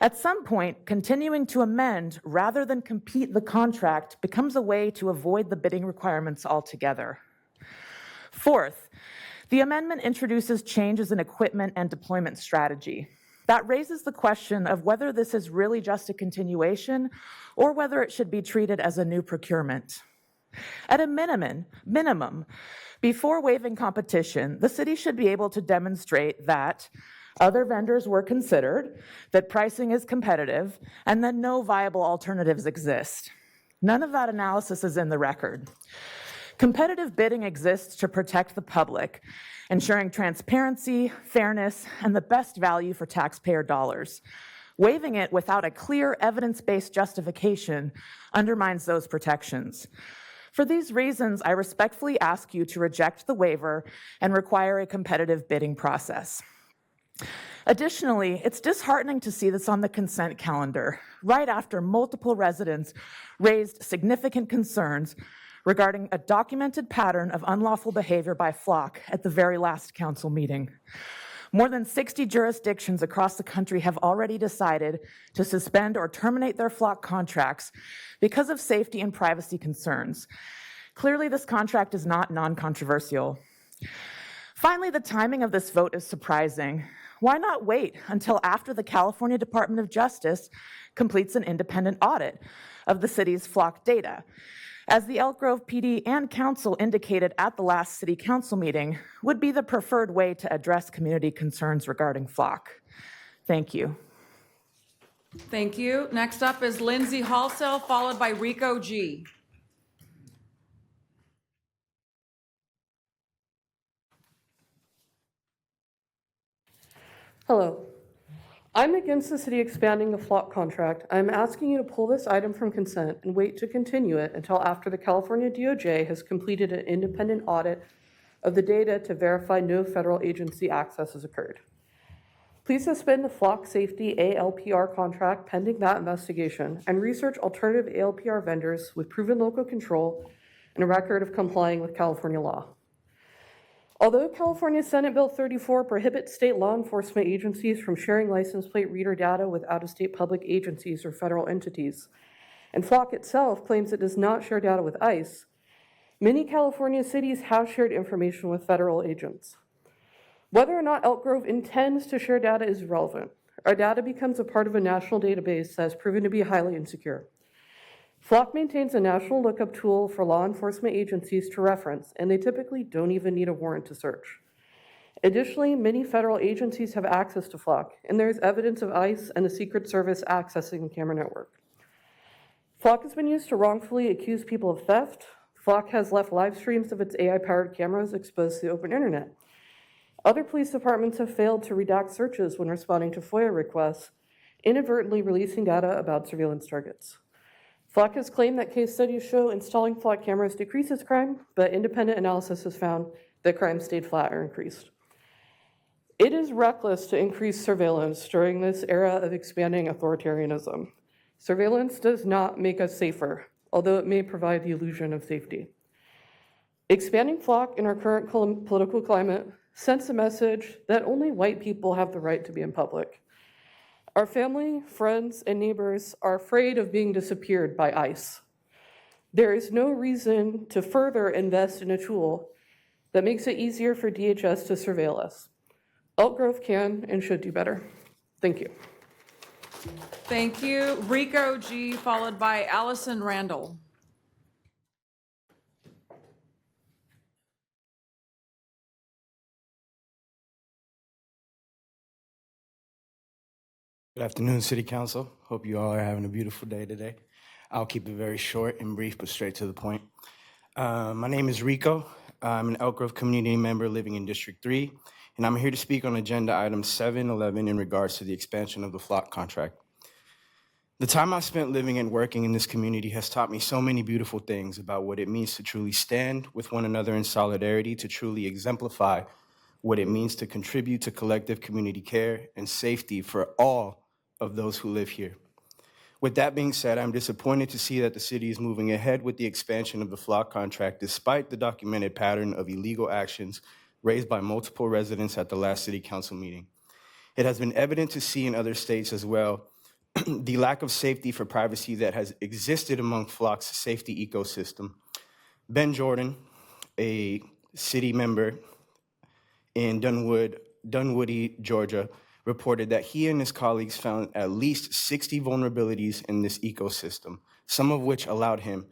At some point, continuing to amend rather than compete the contract becomes a way to avoid the bidding requirements altogether. Fourth, the amendment introduces changes in equipment and deployment strategy. That raises the question of whether this is really just a continuation or whether it should be treated as a new procurement. At a minimum, before waiving competition, the city should be able to demonstrate that other vendors were considered, that pricing is competitive, and that no viable alternatives exist. None of that analysis is in the record. Competitive bidding exists to protect the public, ensuring transparency, fairness, and the best value for taxpayer dollars. Waiving it without a clear evidence-based justification undermines those protections. For these reasons, I respectfully ask you to reject the waiver and require a competitive bidding process. Additionally, it's disheartening to see this on the consent calendar, right after multiple residents raised significant concerns regarding a documented pattern of unlawful behavior by Flock at the very last council meeting. More than 60 jurisdictions across the country have already decided to suspend or terminate their Flock contracts because of safety and privacy concerns. Clearly, this contract is not non-controversial. Finally, the timing of this vote is surprising. Why not wait until after the California Department of Justice completes an independent audit of the city's Flock data? As the Elk Grove PD and Council indicated at the last City Council meeting, would be the preferred way to address community concerns regarding Flock. Thank you. Thank you. Next up is Lindsay Halsell, followed by Rico G. Hello. I'm against the city expanding the Flock contract. I'm asking you to pull this item from consent and wait to continue it until after the California DOJ has completed an independent audit of the data to verify no federal agency access has occurred. Please suspend the Flock Safety ALPR contract pending that investigation and research alternative ALPR vendors with proven local control and a record of complying with California law. Although California Senate Bill 34 prohibits state law enforcement agencies from sharing license plate reader data with out-of-state public agencies or federal entities, and Flock itself claims it does not share data with ICE, many California cities have shared information with federal agents. Whether or not Elk Grove intends to share data is irrelevant. Our data becomes a part of a national database that has proven to be highly insecure. Flock maintains a national lookup tool for law enforcement agencies to reference, and they typically don't even need a warrant to search. Additionally, many federal agencies have access to Flock, and there is evidence of ICE and the Secret Service accessing the camera network. Flock has been used to wrongfully accuse people of theft. Flock has left live streams of its AI-powered cameras exposed to the open internet. Other police departments have failed to redact searches when responding to FOIA requests, inadvertently releasing data about surveillance targets. Flock has claimed that case studies show installing Flock cameras decreases crime, but independent analysis has found that crime stayed flat or increased. It is reckless to increase surveillance during this era of expanding authoritarianism. Surveillance does not make us safer, although it may provide the illusion of safety. Expanding Flock in our current political climate sends a message that only white people have the right to be in public. Our family, friends, and neighbors are afraid of being disappeared by ICE. There is no reason to further invest in a tool that makes it easier for DHS to surveil us. Elk Grove can and should do better. Thank you. Thank you. Rico G, followed by Allison Randall. Good afternoon, City Council. Hope you all are having a beautiful day today. I'll keep it very short and brief, but straight to the point. My name is Rico. I'm an Elk Grove community member living in District 3, and I'm here to speak on agenda items 7, 11 in regards to the expansion of the Flock contract. The time I've spent living and working in this community has taught me so many beautiful things about what it means to truly stand with one another in solidarity, to truly exemplify what it means to contribute to collective community care and safety for all of those who live here. With that being said, I'm disappointed to see that the city is moving ahead with the expansion of the flock contract despite the documented pattern of illegal actions raised by multiple residents at the last city council meeting. It has been evident to see in other states as well the lack of safety for privacy that has existed among Flock's safety ecosystem. Ben Jordan, a city member in Dunwoody, Georgia, reported that he and his colleagues found at least 60 vulnerabilities in this ecosystem, some of which allowed him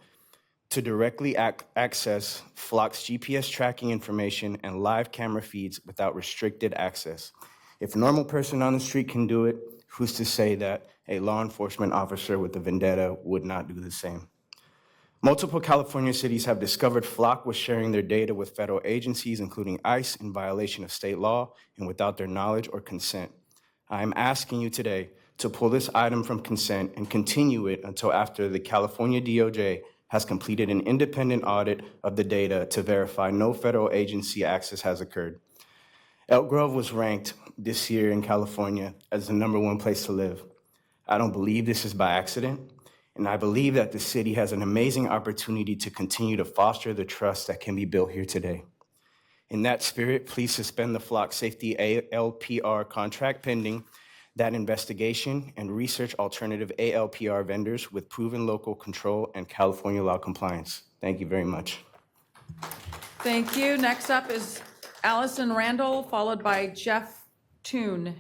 to directly access Flock's GPS tracking information and live camera feeds without restricted access. If a normal person on the street can do it, who's to say that a law enforcement officer with a vendetta would not do the same? Multiple California cities have discovered Flock was sharing their data with federal agencies, including ICE, in violation of state law and without their knowledge or consent. I am asking you today to pull this item from consent and continue it until after the California DOJ has completed an independent audit of the data to verify no federal agency access has occurred. Elk Grove was ranked this year in California as the #1 place to live. I don't believe this is by accident, and I believe that the city has an amazing opportunity to continue to foster the trust that can be built here today. In that spirit, please suspend the Flock Safety ALPR contract pending that investigation and research alternative ALPR vendors with proven local control and California law compliance. Thank you very much. Thank you. Next up is Allison Randall, followed by Jeff Toon.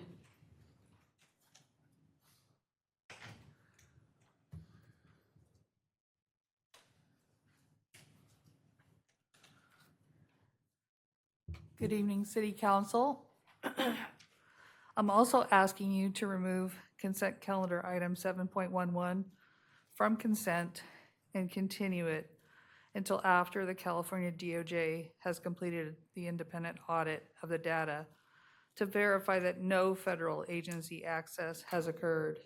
Good evening, City Council. I'm also asking you to remove consent calendar item 7.11 from consent and continue it until after the California DOJ has completed the independent audit of the data to verify that no federal agency access has occurred.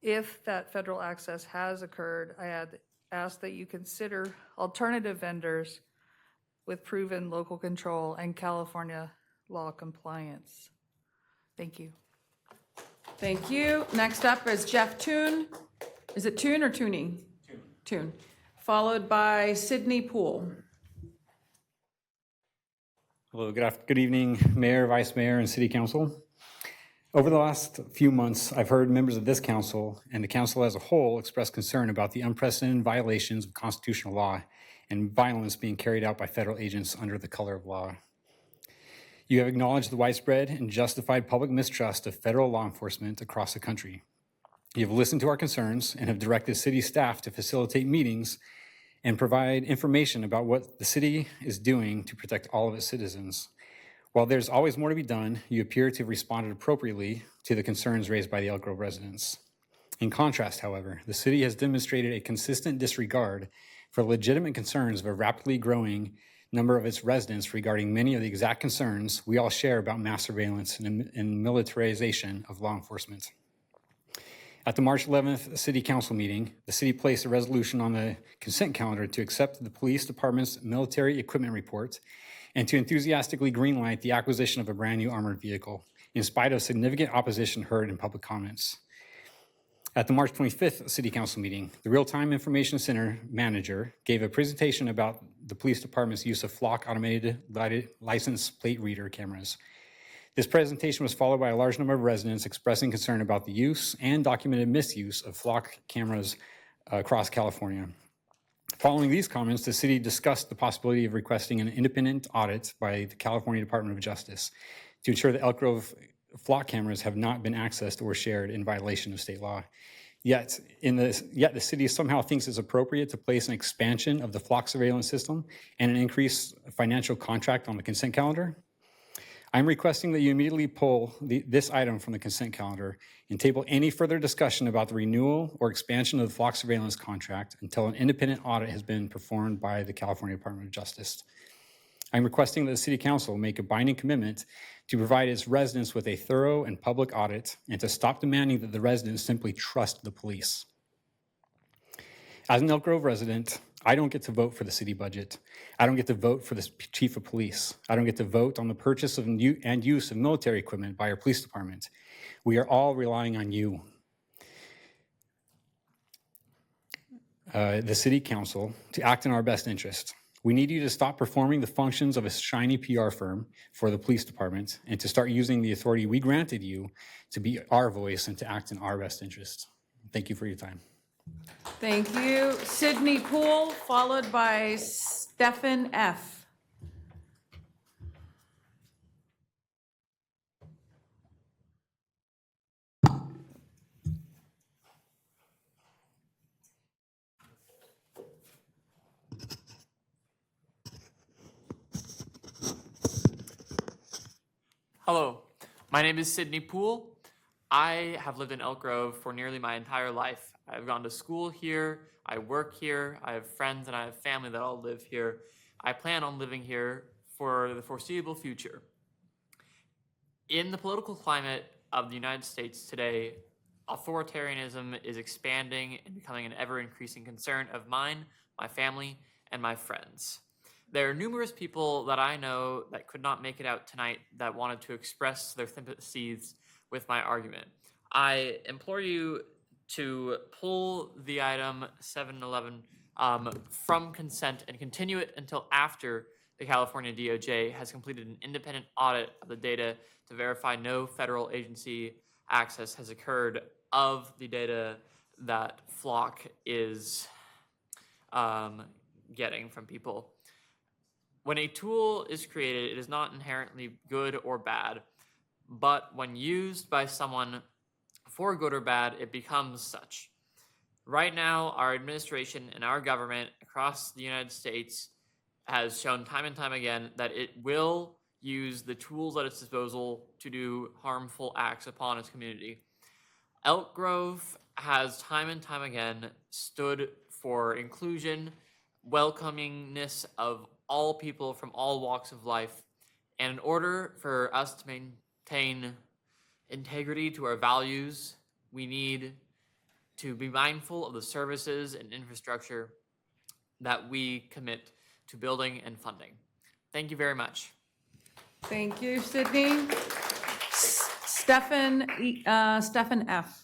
If that federal access has occurred, I ask that you consider alternative vendors with proven local control and California law compliance. Thank you. Thank you. Next up is Jeff Toon. Is it Toon or Tooney? Toon. Followed by Sydney Poole. Hello, good evening, Mayor, Vice Mayor, and City Council. Over the last few months, I've heard members of this council and the council as a whole express concern about the unprecedented violations of constitutional law and violence being carried out by federal agents under the color of law. You have acknowledged the widespread and justified public mistrust of federal law enforcement across the country. You have listened to our concerns and have directed city staff to facilitate meetings and provide information about what the city is doing to protect all of its citizens. While there's always more to be done, you appear to have responded appropriately to the concerns raised by the Elk Grove residents. In contrast, however, the city has demonstrated a consistent disregard for legitimate concerns of a rapidly growing number of its residents regarding many of the exact concerns we all share about mass surveillance and militarization of law enforcement. At the March 11th City Council meeting, the city placed a resolution on the consent calendar to accept the police department's military equipment report and to enthusiastically greenlight the acquisition of a brand new armored vehicle, in spite of significant opposition heard in public comments. At the March 25th City Council meeting, the Real-Time Information Center manager gave a presentation about the police department's use of Flock automated license plate reader cameras. This presentation was followed by a large number of residents expressing concern about the use and documented misuse of Flock cameras across California. Following these comments, the city discussed the possibility of requesting an independent audit by the California Department of Justice to ensure that Elk Grove Flock cameras have not been accessed or shared in violation of state law. Yet the city somehow thinks it's appropriate to place an expansion of the Flock surveillance system and an increased financial contract on the consent calendar. I'm requesting that you immediately pull this item from the consent calendar and table any further discussion about the renewal or expansion of the Flock surveillance contract until an independent audit has been performed by the California Department of Justice. I'm requesting that the City Council make a binding commitment to provide its residents with a thorough and public audit and to stop demanding that the residents simply trust the police. As an Elk Grove resident, I don't get to vote for the city budget. I don't get to vote for the chief of police. I don't get to vote on the purchase of and use of military equipment by our police department. We are all relying on you, the City Council, to act in our best interest. We need you to stop performing the functions of a shiny PR firm for the police department and to start using the authority we granted you to be our voice and to act in our best interest. Thank you for your time. Thank you. Sydney Poole, followed by Stephen F. Hello, my name is Sydney Poole. I have lived in Elk Grove for nearly my entire life. I've gone to school here, I work here, I have friends and I have family that all live here. I plan on living here for the foreseeable future. In the political climate of the United States today, authoritarianism is expanding and becoming an ever-increasing concern of mine, my family, and my friends. There are numerous people that I know that could not make it out tonight that wanted to express their sympathies with my argument. I implore you to pull the item 711 from consent and continue it until after the California DOJ has completed an independent audit of the data to verify no federal agency access has occurred of the data that Flock is getting from people. When a tool is created, it is not inherently good or bad, but when used by someone for good or bad, it becomes such. Right now, our administration and our government across the United States has shown time and time again that it will use the tools at its disposal to do harmful acts upon its community. Elk Grove has time and time again stood for inclusion, welcomingness of all people from all walks of life. And in order for us to maintain integrity to our values, we need to be mindful of the services and infrastructure that we commit to building and funding. Thank you very much. Thank you, Sydney. Stephen F.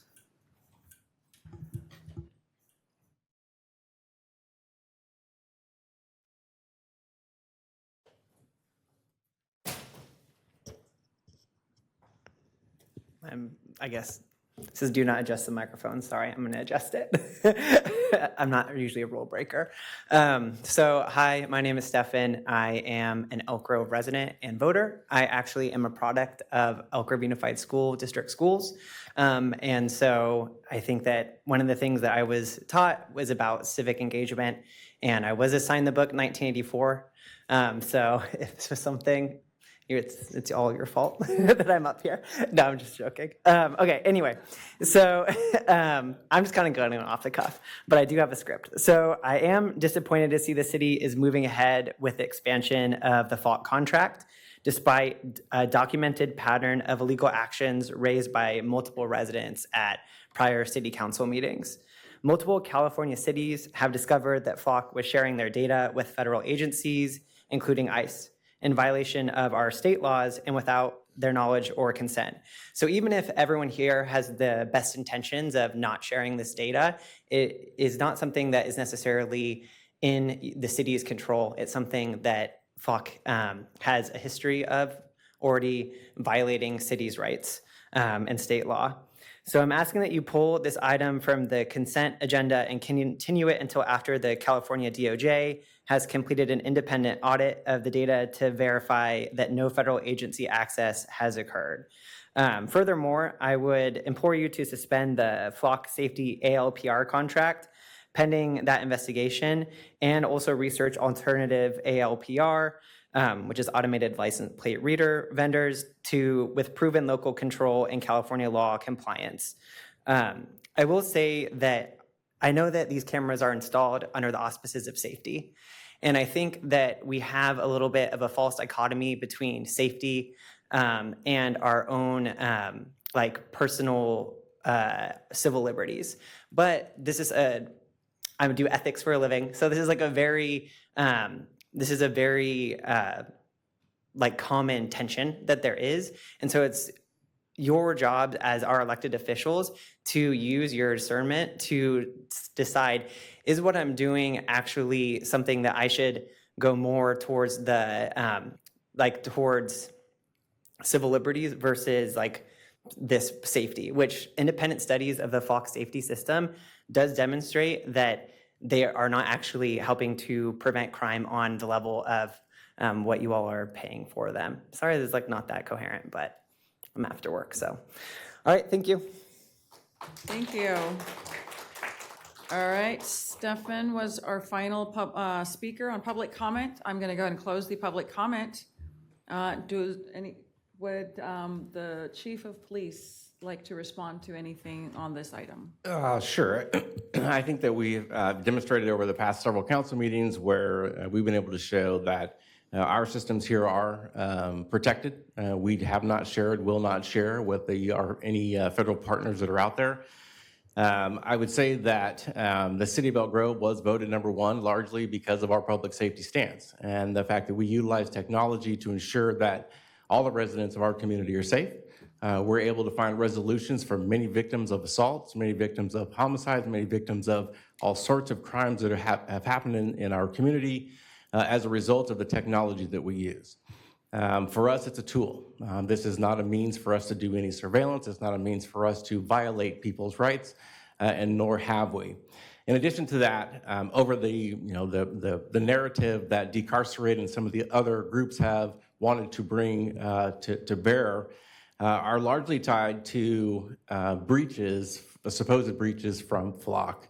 I guess this is do not adjust the microphone. Sorry, I'm going to adjust it. I'm not usually a rule breaker. So hi, my name is Stefan. I am an Elk Grove resident and voter. I actually am a product of Elk Grove Unified School District schools. And so I think that one of the things that I was taught was about civic engagement, and I was assigned the book 1984. So if this was something, it's all your fault that I'm up here. No, I'm just joking. Okay, anyway, so I'm just kind of going off the cuff, but I do have a script. So I am disappointed to see the city is moving ahead with the expansion of the Falk contract, despite a documented pattern of illegal actions raised by multiple residents at prior city council meetings. Multiple California cities have discovered that Falk was sharing their data with federal agencies, including ICE, in violation of our state laws and without their knowledge or consent. So even if everyone here has the best intentions of not sharing this data, it is not something that is necessarily in the city's control. It's something that Falk has a history of already violating cities' rights and state law. So I'm asking that you pull this item from the consent agenda and continue it until after the California DOJ has completed an independent audit of the data to verify that no federal agency access has occurred. Furthermore, I would implore you to suspend the Flock Safety ALPR contract pending that investigation, and also research alternative ALPR, which is automated license plate reader vendors, with proven local control and California law compliance. I will say that I know that these cameras are installed under the auspices of safety, And I think that we have a little bit of a false dichotomy between safety and our own like personal civil liberties. But this is I do ethics for a living, so this is like a very like common tension that there is, and so it's your job as our elected officials to use your discernment to decide, is what I'm doing actually something that I should go more towards the towards civil liberties versus like this safety, which independent studies of the flock safety system does demonstrate that they are not actually helping to prevent crime on the level of what you all are paying for them. Sorry, this is like not that coherent, but I'm after work, so. All right, thank you. Thank you. All right, Stefan was our final speaker on public comment. I'm going to go ahead and close the public comment. Would the chief of police like to respond to anything on this item? Sure. I think that we've demonstrated over the past several council meetings where we've been able to show that our systems here are protected. We have not shared, will not share with any federal partners that are out there. I would say that the city of Elk Grove was voted #1 largely because of our public safety stance and the fact that we utilize technology to ensure that all the residents of our community are safe. We're able to find resolutions for many victims of assaults, many victims of homicides, many victims of all sorts of crimes that have happened in our community as a result of the technology that we use. For us, it's a tool. This is not a means for us to do any surveillance. It's not a means for us to violate people's rights, and nor have we. In addition to that, over the narrative that Decarcerate and some of the other groups have wanted to bring to bear are largely tied to supposed breaches from Flock.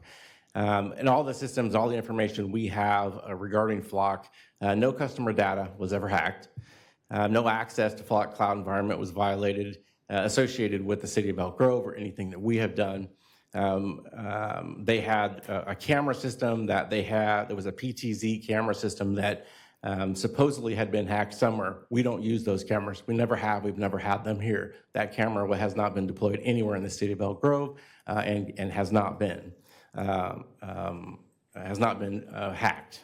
And all the systems, all the information we have regarding Flock, no customer data was ever hacked. No access to Flock cloud environment was violated associated with the city of Elk Grove or anything that we have done. They had a camera system that there was a PTZ camera system that supposedly had been hacked somewhere. We don't use those cameras. We never have. We've never had them here. That camera has not been deployed anywhere in the city of Elk Grove and has not been hacked.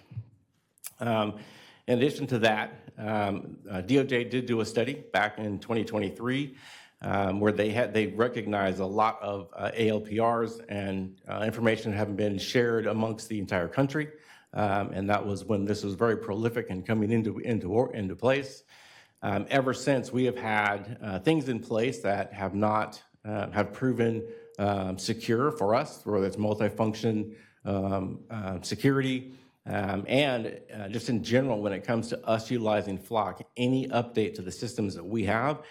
In addition to that, DOJ did do a study back in 2023 where they recognized a lot of ALPRs and information having been shared amongst the entire country. And that was when this was very prolific and coming into place. Ever since, we have had things in place that have proven secure for us, whether it's multifunction security, and just in general, when it comes to us utilizing Flock, any update to the systems that we have,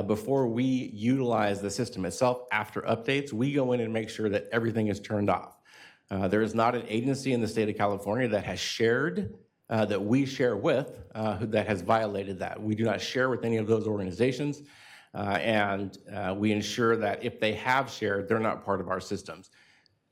before we utilize the system itself after updates, we go in and make sure that everything is turned off. There is not an agency in the state of California that has shared, that we share with, that has violated that. We do not share with any of those organizations, and we ensure that if they have shared, they're not part of our systems.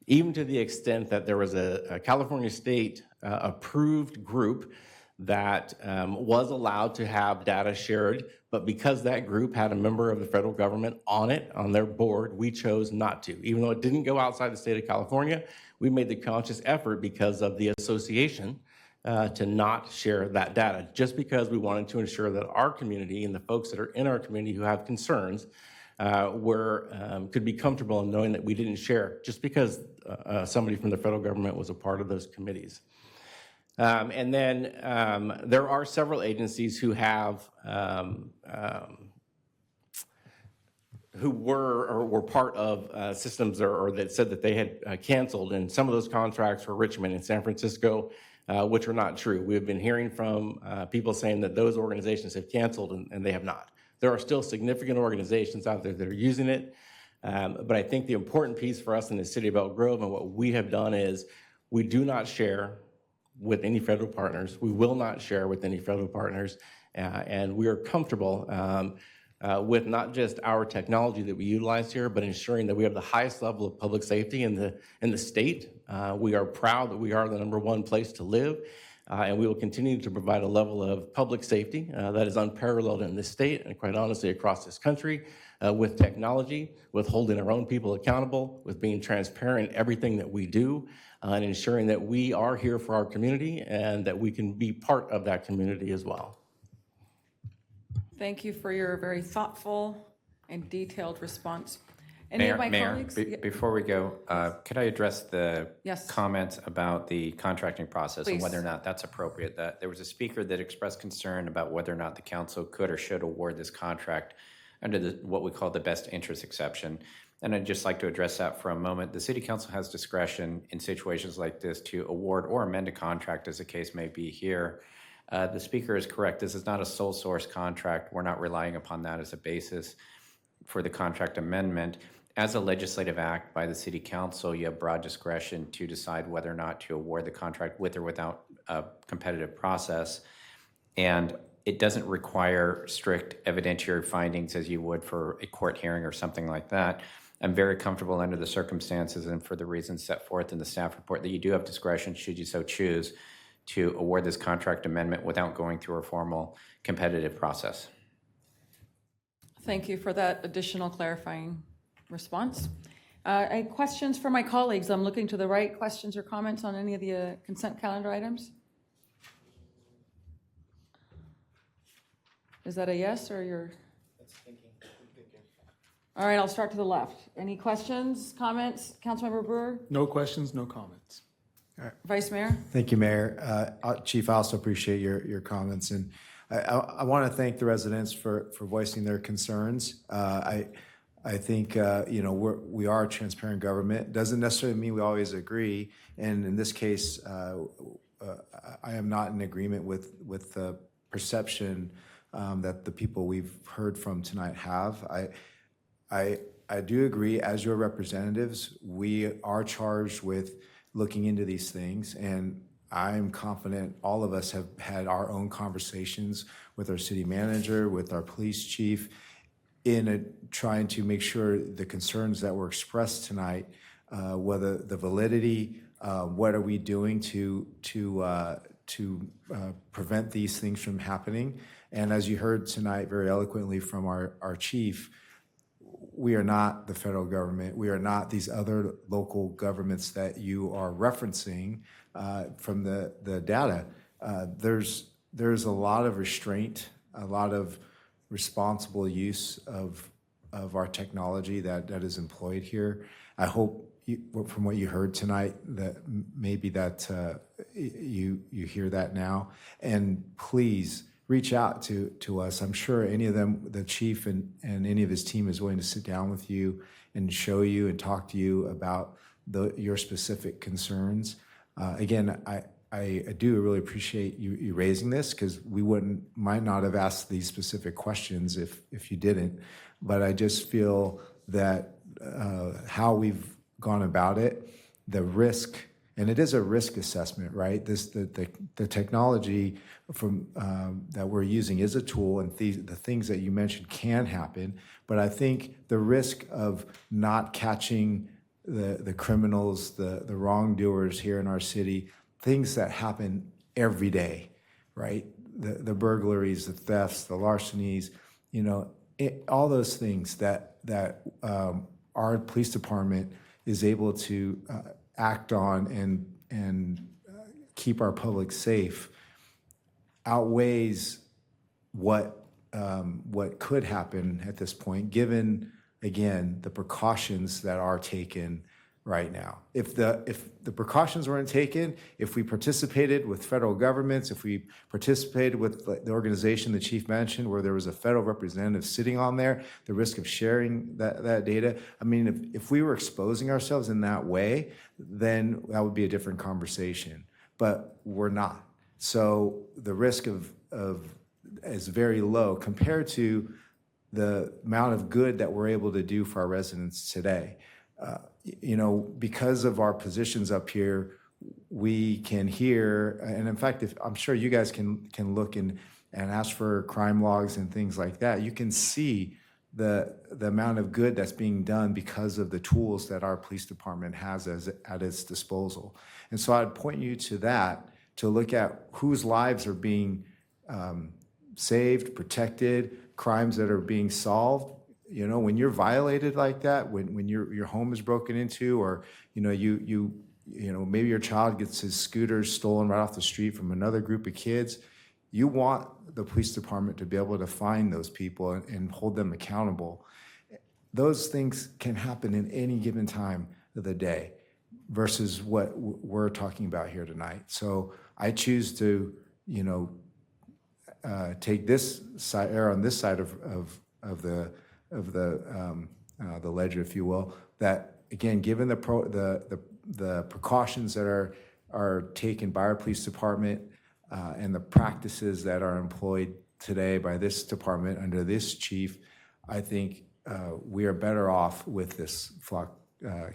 Even to the extent that there was a California state approved group that was allowed to have data shared, but because that group had a member of the federal government on their board, we chose not to. Even though it didn't go outside the state of California, we made the conscious effort because of the association to not share that data, just because we wanted to ensure that our community and the folks that are in our community who have concerns could be comfortable in knowing that we didn't share, just because somebody from the federal government was a part of those committees. And then there are several agencies who have who were part of systems or that said that they had canceled, and some of those contracts were Richmond and San Francisco, which are not true. We have been hearing from people saying that those organizations have canceled, and they have not. There are still significant organizations out there that are using it, but I think the important piece for us in the city of Elk Grove and what we have done is we do not share with any federal partners. We will not share with any federal partners, and we are comfortable with not just our technology that we utilize here, but ensuring that we have the highest level of public safety in the state. We are proud that we are the #1 place to live, And we will continue to provide a level of public safety that is unparalleled in this state and quite honestly across this country with technology, with holding our own people accountable, with being transparent in everything that we do, and ensuring that we are here for our community and that we can be part of that community as well. Thank you for your very thoughtful and detailed response. Any of my colleagues? Before we go, could I address the Yes. comments about the contracting process and Please. whether or not that's appropriate? That there was a speaker that expressed concern about whether or not the council could or should award this contract under what we call the best interest exception. And I'd just like to address that for a moment. The city council has discretion in situations like this to award or amend a contract, as the case may be here. The speaker is correct. This is not a sole source contract. We're not relying upon that as a basis for the contract amendment. As a legislative act by the city council, you have broad discretion to decide whether or not to award the contract with or without a competitive process. And it doesn't require strict evidentiary findings as you would for a court hearing or something like that. I'm very comfortable under the circumstances and for the reasons set forth in the staff report that you do have discretion, should you so choose, to award this contract amendment without going through a formal competitive process. Thank you for that additional clarifying response. Any questions for my colleagues? I'm looking to the right. Questions or comments on any of the consent calendar items? Is that a yes or you're? All right, I'll start to the left. Any questions, comments? Councilmember Brewer? No questions, no comments. Vice Mayor? Thank you, Mayor. Chief, I also appreciate your comments, and I want to thank the residents for voicing their concerns. I think we are a transparent government. Doesn't necessarily mean we always agree, and in this case, I am not in agreement with the perception that the people we've heard from tonight have. I do agree, as your representatives, we are charged with looking into these things, and I'm confident all of us have had our own conversations with our city manager, with our police chief, in trying to make sure the concerns that were expressed tonight, whether the validity, what are we doing to prevent these things from happening. And as you heard tonight very eloquently from our chief, we are not the federal government. We are not these other local governments that you are referencing from the data. There's a lot of restraint, a lot of responsible use of our technology that is employed here. I hope from what you heard tonight that maybe that you hear that now. And please reach out to us. I'm sure any of them, the chief and any of his team, is willing to sit down with you and show you and talk to you about your specific concerns. Again, I do really appreciate you raising this, because we might not have asked these specific questions if you didn't. But I just feel that how we've gone about it, the risk, and it is a risk assessment, right? The technology from that we're using is a tool, and the things that you mentioned can happen. But I think the risk of not catching the criminals, the wrongdoers here in our city, things that happen every day, right? The burglaries, the thefts, the larcenies, all those things that our police department is able to act on and keep our public safe outweighs what could happen at this point, given, again, the precautions that are taken right now. If the precautions weren't taken, if we participated with federal governments, if we participated with the organization the chief mentioned, where there was a federal representative sitting on there, the risk of sharing that data, I mean, if we were exposing ourselves in that way, then that would be a different conversation. But we're not. So the risk is very low compared to the amount of good that we're able to do for our residents today. Because of our positions up here, we can hear, and in fact, I'm sure you guys can look and ask for crime logs and things like that. You can see the amount of good that's being done because of the tools that our police department has at its disposal. And so I'd point you to that to look at whose lives are being saved, protected, crimes that are being solved. You know, when you're violated like that, when your home is broken into, or you know, maybe your child gets his scooter stolen right off the street from another group of kids, you want the police department to be able to find those people and hold them accountable. Those things can happen in any given time of the day versus what we're talking about here tonight. So I choose to, you know, take this side, err on this side of the ledger, if you will. That again, given the precautions that are taken by our police department and the practices that are employed today by this department under this chief, I think we are better off with this flock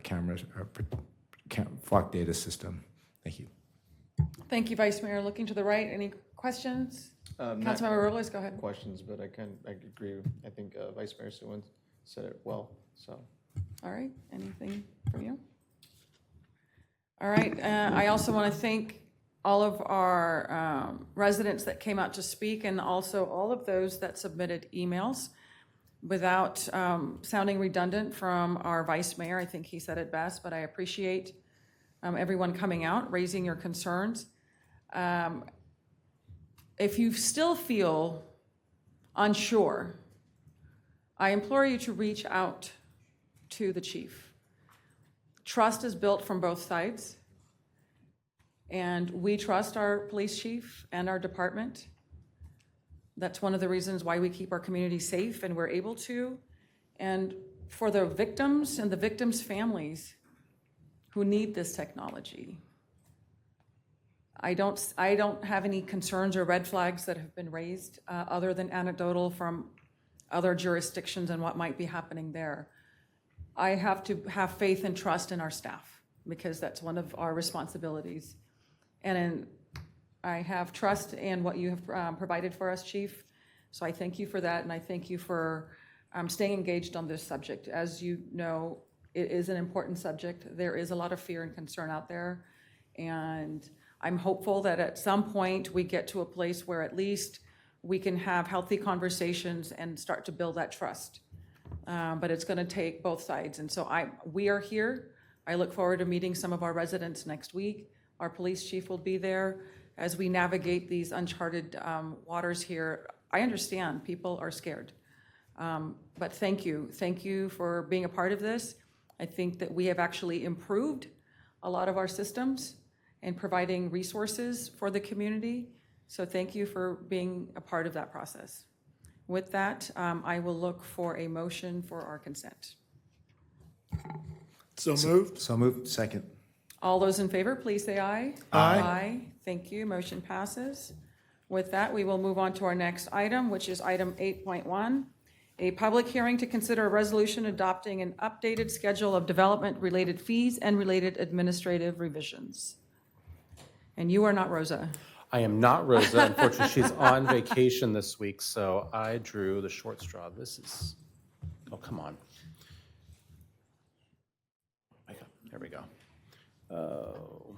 cameras, flock data system. Thank you. Thank you, Vice Mayor. Looking to the right, any questions? Councilmember Robles, go ahead. Questions, but I agree. I think Vice Mayor Suen said it well, so. All right, anything from you? All right, I also want to thank all of our residents that came out to speak, and also all of those that submitted emails. Without sounding redundant from our Vice Mayor, I think he said it best, but I appreciate everyone coming out, raising your concerns. If you still feel unsure, I implore you to reach out to the chief. Trust is built from both sides, and we trust our police chief and our department. That's one of the reasons why we keep our community safe, and we're able to. And for the victims and the victims' families who need this technology, I don't have any concerns or red flags that have been raised other than anecdotal from other jurisdictions and what might be happening there. I have to have faith and trust in our staff because that's one of our responsibilities. And I have trust in what you have provided for us, Chief. So I thank you for that, and I thank you for staying engaged on this subject. As you know, it is an important subject. There is a lot of fear and concern out there, and I'm hopeful that at some point we get to a place where at least we can have healthy conversations and start to build that trust. But it's going to take both sides, and so we are here. I look forward to meeting some of our residents next week. Our police chief will be there as we navigate these uncharted waters here. I understand people are scared, but thank you for being a part of this. I think that we have actually improved a lot of our systems and providing resources for the community. So thank you for being a part of that process. With that, I will look for a motion for our consent. So moved. So moved. Second. All those in favor, please say aye. Aye. Aye. Thank you. Motion passes. With that, we will move on to our next item, which is item 8.1, a public hearing to consider a resolution adopting an updated schedule of development-related fees and related administrative revisions. And you are not Rosa. I am not Rosa. Unfortunately, she's on vacation this week, so I drew the short straw. This is, oh, come on. There we go. Oh.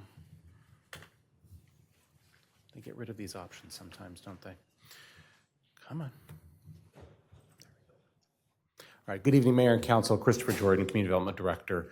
They get rid of these options sometimes, don't they? Come on. All right, good evening, Mayor and Council. Christopher Jordan, Community Development Director.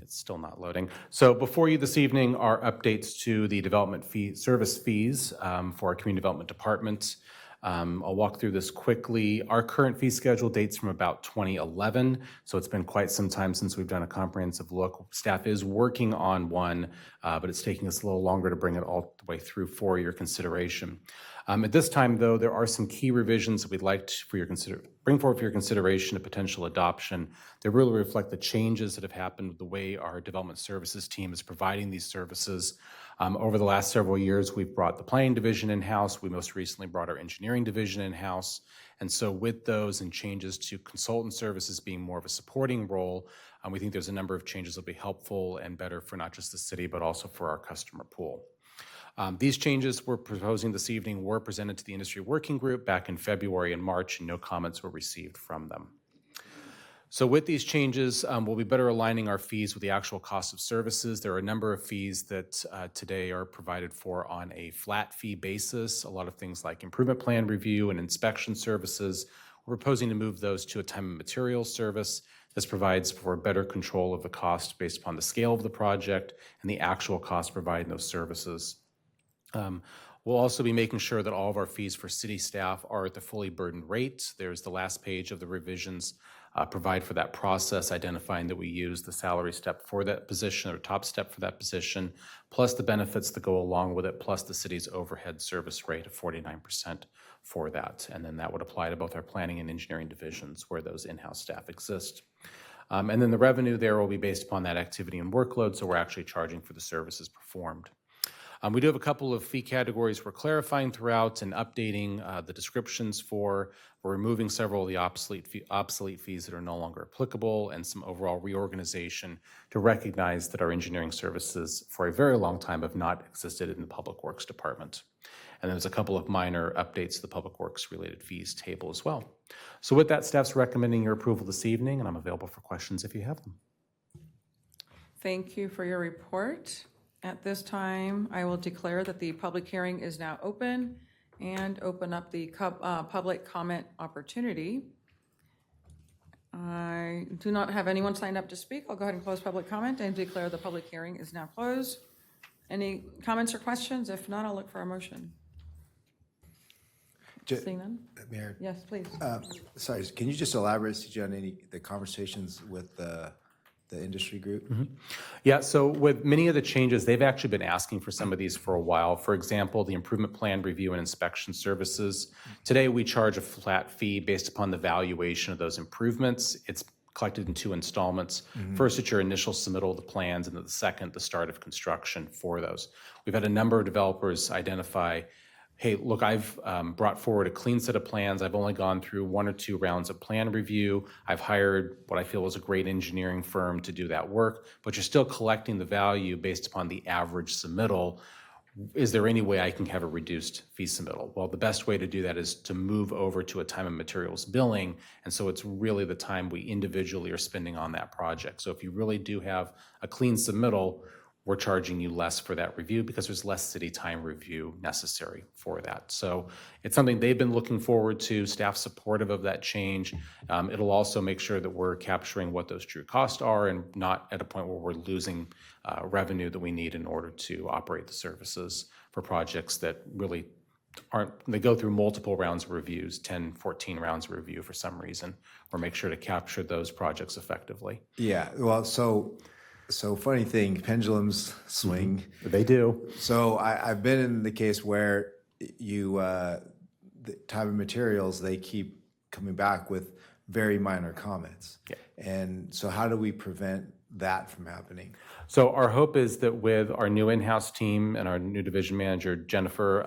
It's still not loading. So before you this evening are updates to the development service fees for our Community Development Department. I'll walk through this quickly. Our current fee schedule dates from about 2011, so it's been quite some time since we've done a comprehensive look. Staff is working on one, but it's taking us a little longer to bring it all the way through for your consideration. At this time, though, there are some key revisions that we'd like to bring forward for your consideration and potential adoption. They really reflect the changes that have happened with the way our development services team is providing these services. Over the last several years, we've brought the planning division in-house. We most recently brought our engineering division in-house. And so with those and changes to consultant services being more of a supporting role, we think there's a number of changes that will be helpful and better for not just the city, but also for our customer pool. These changes we're proposing this evening were presented to the industry working group back in February and March, and no comments were received from them. So with these changes, we'll be better aligning our fees with the actual cost of services. There are a number of fees that today are provided for on a flat fee basis. A lot of things like improvement plan review and inspection services. We're proposing to move those to a time and materials service. This provides for better control of the cost based upon the scale of the project and the actual cost providing those services. We'll also be making sure that all of our fees for city staff are at the fully burdened rate. There's the last page of the revisions provide for that process, identifying that we use the salary step for that position or top step for that position, plus the benefits that go along with it, plus the city's overhead service rate of 49% for that. And then that would apply to both our planning and engineering divisions where those in-house staff exist. And then the revenue there will be based upon that activity and workload, so we're actually charging for the services performed. We do have a couple of fee categories we're clarifying throughout and updating the descriptions for. We're removing several of the obsolete fees that are no longer applicable and some overall reorganization to recognize that our engineering services for a very long time have not existed in the Public Works Department. And there's a couple of minor updates to the Public Works related fees table as well. So with that, staff's recommending your approval this evening, and I'm available for questions if you have them. Thank you for your report. At this time, I will declare that the public hearing is now open and open up the public comment opportunity. I do not have anyone signed up to speak. I'll go ahead and close public comment and declare the public hearing is now closed. Any comments or questions? If not, I'll look for a motion. Seeing none? Mayor? Yes, please. Sorry, can you just elaborate, CJ, on the conversations with the industry group? Yeah, so with many of the changes, they've actually been asking for some of these for a while. For example, the improvement plan review and inspection services. Today, we charge a flat fee based upon the valuation of those improvements. It's collected in 2 installments. First, it's your initial submittal of the plans, and then the second, the start of construction for those. We've had a number of developers identify, hey, look, I've brought forward a clean set of plans. I've only gone through 1 or 2 rounds of plan review. I've hired what I feel was a great engineering firm to do that work, but you're still collecting the value based upon the average submittal. Is there any way I can have a reduced fee submittal? Well, the best way to do that is to move over to a time and materials billing. And so it's really the time we individually are spending on that project. So if you really do have a clean submittal, we're charging you less for that review because there's less city time review necessary for that. So it's something they've been looking forward to, staff supportive of that change. It'll also make sure that we're capturing what those true costs are and not at a point where we're losing revenue that we need in order to operate the services for projects that really aren't, they go through multiple rounds of reviews, 10, 14 rounds of review for some reason. We'll make sure to capture those projects effectively. Yeah, well, so funny thing, pendulums swing. They do. So I've been in the case where the time and materials, they keep coming back with very minor comments. Yeah. And so how do we prevent that from happening? So our hope is that with our new in-house team and our new division manager, Jennifer,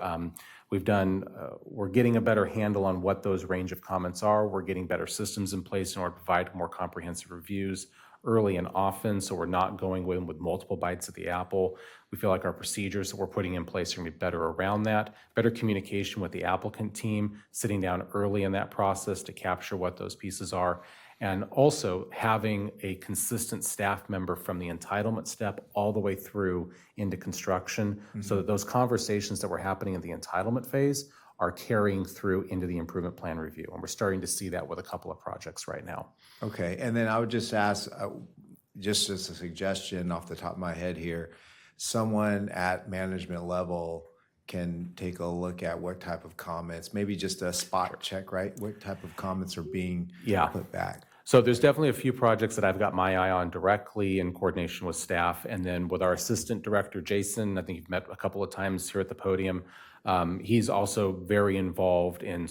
we're getting a better handle on what those range of comments are. We're getting better systems in place in order to provide more comprehensive reviews early and often, so we're not going in with multiple bites at the apple. We feel like our procedures that we're putting in place are going to be better around that, better communication with the applicant team, sitting down early in that process to capture what those pieces are, and also having a consistent staff member from the entitlement step all the way through into construction, so that those conversations that were happening in the entitlement phase are carrying through into the improvement plan review. And we're starting to see that with a couple of projects right now. Okay, and then I would just ask, just as a suggestion off the top of my head here, someone at management level can take a look at what type of comments, maybe just a spot check, right? What type of comments are being put back? So there's definitely a few projects that I've got my eye on directly in coordination with staff. And then with our assistant director, Jason, I think you've met a couple of times here at the podium. He's also very involved in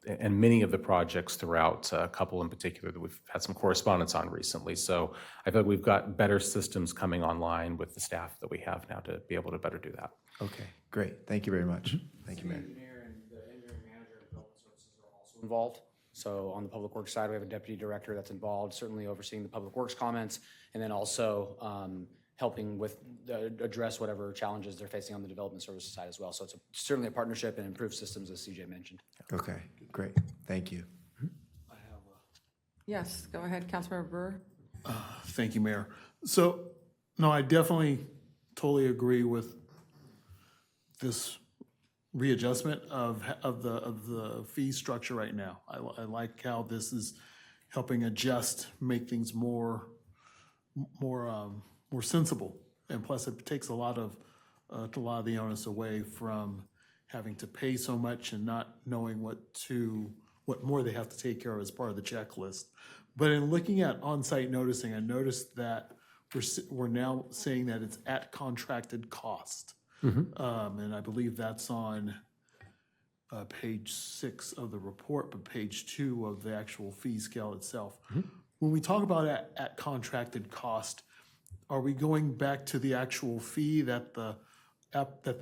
and many of the projects throughout, a couple in particular that we've had some correspondence on recently. So I feel like we've got better systems coming online with the staff that we have now to be able to better do that. Okay, great. Thank you very much. Thank you, Mayor. Engineer and the engineering manager of development services are also involved. So on the public works side, we have a deputy director that's involved, certainly overseeing the public works comments, and then also helping with address whatever challenges they're facing on the development services side as well. So it's certainly a partnership and improved systems, as CJ mentioned. Okay, great. Thank you. Yes, go ahead, Councilmember Brewer. Thank you, Mayor. So, no, I definitely totally agree with this readjustment of the fee structure right now. I like how this is helping adjust, make things more sensible. And plus, it takes a lot of the onus away from having to pay so much and not knowing what more they have to take care of as part of the checklist. But in looking at on-site noticing, I noticed that we're now saying that it's at contracted cost. And I believe that's on page 6 of the report, but page 2 of the actual fee scale itself. When we talk about at contracted cost, are we going back to the actual fee that the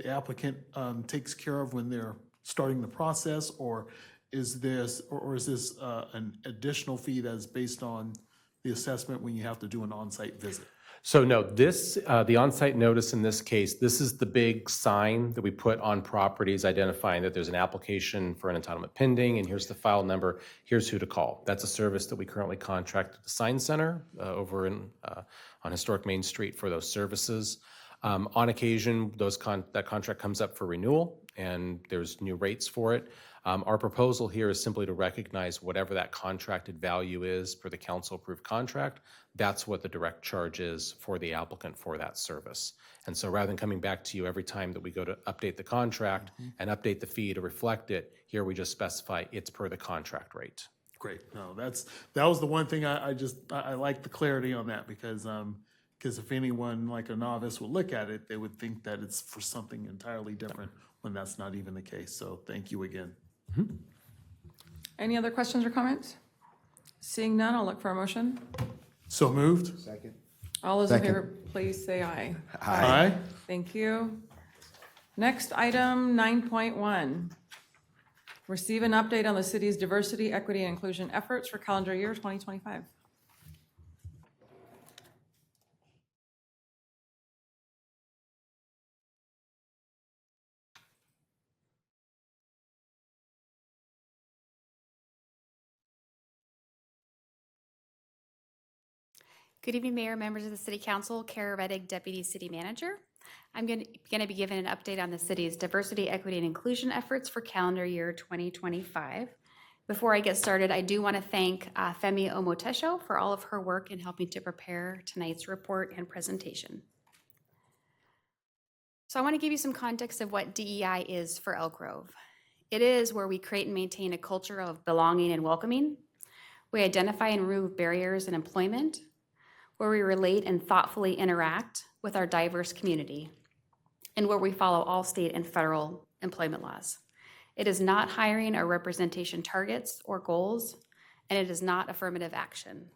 applicant takes care of when they're starting the process, or is this an additional fee that is based on the assessment when you have to do an on-site visit? So no, the on-site notice in this case, this is the big sign that we put on properties identifying that there's an application for an entitlement pending, and here's the file number, here's who to call. That's a service that we currently contract at the Sign Center over on Historic Main Street for those services. On occasion, that contract comes up for renewal, and there's new rates for it. Our proposal here is simply to recognize whatever that contracted value is for the council-approved contract. That's what the direct charge is for the applicant for that service. And so rather than coming back to you every time that we go to update the contract and update the fee to reflect it, here we just specify it's per the contract rate. Great. No, that was the one thing I like the clarity on that, because if anyone like a novice would look at it, they would think that it's for something entirely different when that's not even the case. So thank you again. Any other questions or comments? Seeing none, I'll look for a motion. So moved. Second. All those in Second. favor, please say aye. Aye. Thank you. Next item, 9.1. Receive an update on the city's diversity, equity, and inclusion efforts for calendar year 2025. Good evening, Mayor, members of the City Council, Kara Reddick, Deputy City Manager. I'm going to be giving an update on the city's diversity, equity, and inclusion efforts for calendar year 2025. Before I get started, I do want to thank Femi Omotesho for all of her work in helping to prepare tonight's report and presentation. So I want to give you some context of what DEI is for Elk Grove. It is where we create and maintain a culture of belonging and welcoming. We identify and remove barriers in employment, where we relate and thoughtfully interact with our diverse community, and where we follow all state and federal employment laws. It is not hiring or representation targets or goals, and it is not affirmative action.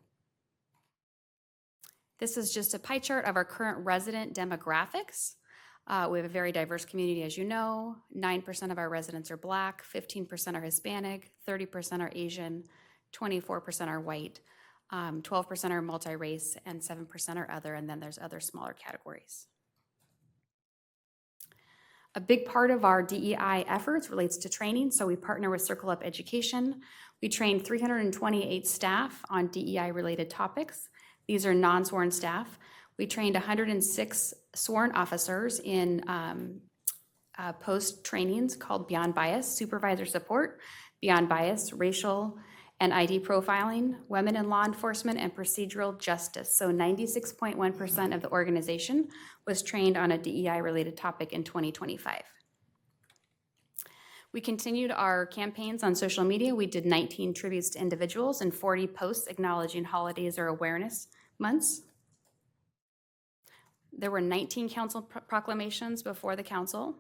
This is just a pie chart of our current resident demographics. We have a very diverse community, as you know. 9% of our residents are Black, 15% are Hispanic, 30% are Asian, 24% are white. 12% are multi-race, and 7% are other, and then there's other smaller categories. A big part of our DEI efforts relates to training, so we partner with Circle Up Education. We train 328 staff on DEI-related topics. These are non-sworn staff. We trained 106 sworn officers in post-trainings called Beyond Bias, Supervisor Support, Beyond Bias, Racial and ID Profiling, Women in Law Enforcement, and Procedural Justice. So 96.1% of the organization was trained on a DEI-related topic in 2025. We continued our campaigns on social media. We did 19 tributes to individuals and 40 posts acknowledging holidays or awareness months. There were 19 council proclamations before the council.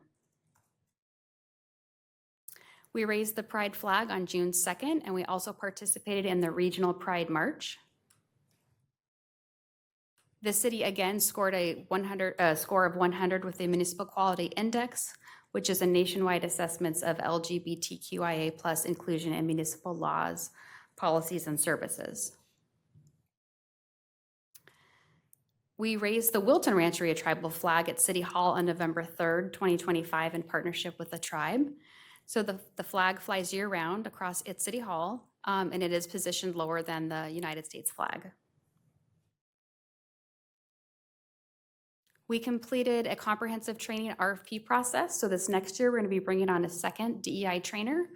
We raised the Pride flag on June 2nd, and we also participated in the Regional Pride March. The city again scored a score of 100 with the Municipal Quality Index, which is a nationwide assessment of LGBTQIA+ inclusion in municipal laws, policies, and services. We raised the Wilton Rancheria tribal flag at City Hall on November 3rd, 2025 in partnership with the tribe. So the flag flies year-round across its city hall, and it is positioned lower than the United States flag. We completed a comprehensive training RFP process. So this next year, we're going to be bringing on a second DEI trainer.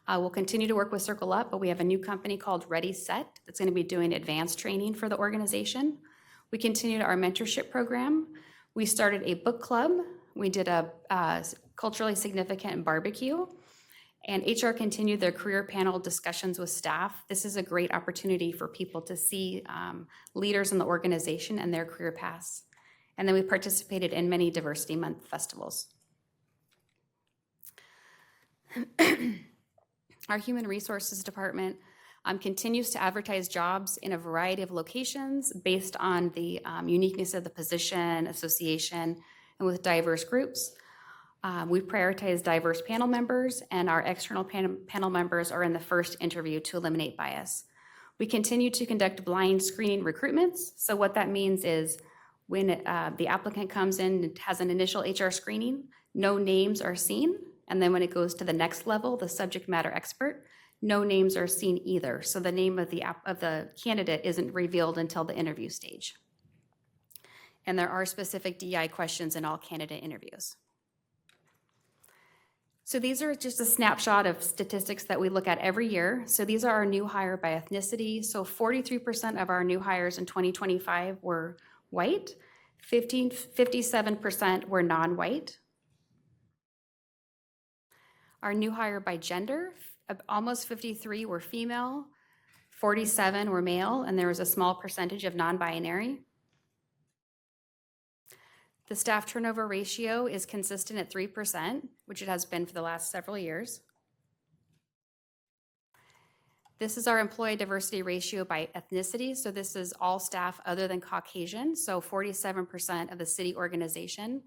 We'll continue to work with Circle Up, but we have a new company called Ready Set that's going to be doing advanced training for the organization. We continued our mentorship program. We started a book club. We did a culturally significant barbecue. And HR continued their career panel discussions with staff. This is a great opportunity for people to see leaders in the organization and their career paths. And then we participated in many Diversity Month festivals. Our Human Resources Department continues to advertise jobs in a variety of locations based on the uniqueness of the position, association, and with diverse groups. We prioritize diverse panel members, and our external panel members are in the first interview to eliminate bias. We continue to conduct blind screening recruitments. So what that means is when the applicant comes in and has an initial HR screening, no names are seen. And then when it goes to the next level, the subject matter expert, no names are seen either. So the name of the candidate isn't revealed until the interview stage. And there are specific DEI questions in all candidate interviews. So these are just a snapshot of statistics that we look at every year. So these are our new hire by ethnicity. So 43% of our new hires in 2025 were white, 57% were non-white. Our new hire by gender, almost 53 were female, 47 were male, and there was a small percentage of non-binary. The staff turnover ratio is consistent at 3%, which it has been for the last several years. This is our employee diversity ratio by ethnicity. So this is all staff other than Caucasian. So 47% of the city organization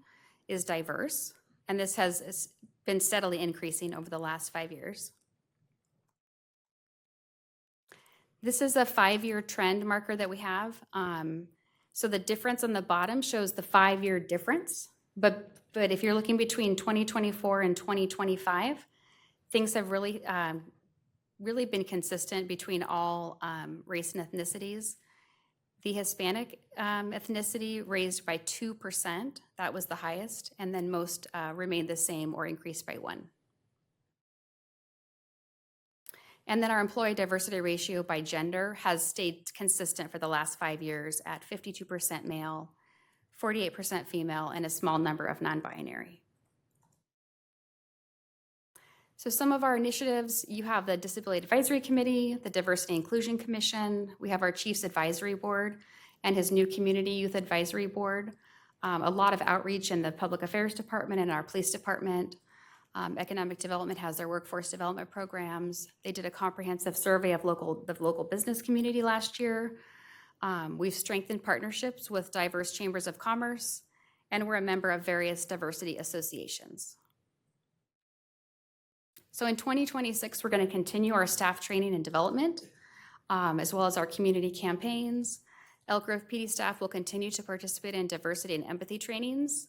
is diverse. And this has been steadily increasing over the last 5 years. This is a 5-year trend marker that we have. So the difference on the bottom shows the 5-year difference. But if you're looking between 2024 and 2025, things have really been consistent between all race and ethnicities. The Hispanic ethnicity raised by 2%, that was the highest, and then most remained the same or increased by 1%. And then our employee diversity ratio by gender has stayed consistent for the last 5 years at 52% male, 48% female, and a small number of non-binary. So some of our initiatives, you have the Disability Advisory Committee, the Diversity Inclusion Commission, we have our Chief's Advisory Board and his new Community Youth Advisory Board, a lot of outreach in the Public Affairs Department and our Police Department. Economic Development has their workforce development programs. They did a comprehensive survey of the local business community last year. We've strengthened partnerships with diverse chambers of commerce, and we're a member of various diversity associations. So in 2026, we're going to continue our staff training and development, as well as our community campaigns. Elk Grove PD staff will continue to participate in diversity and empathy trainings,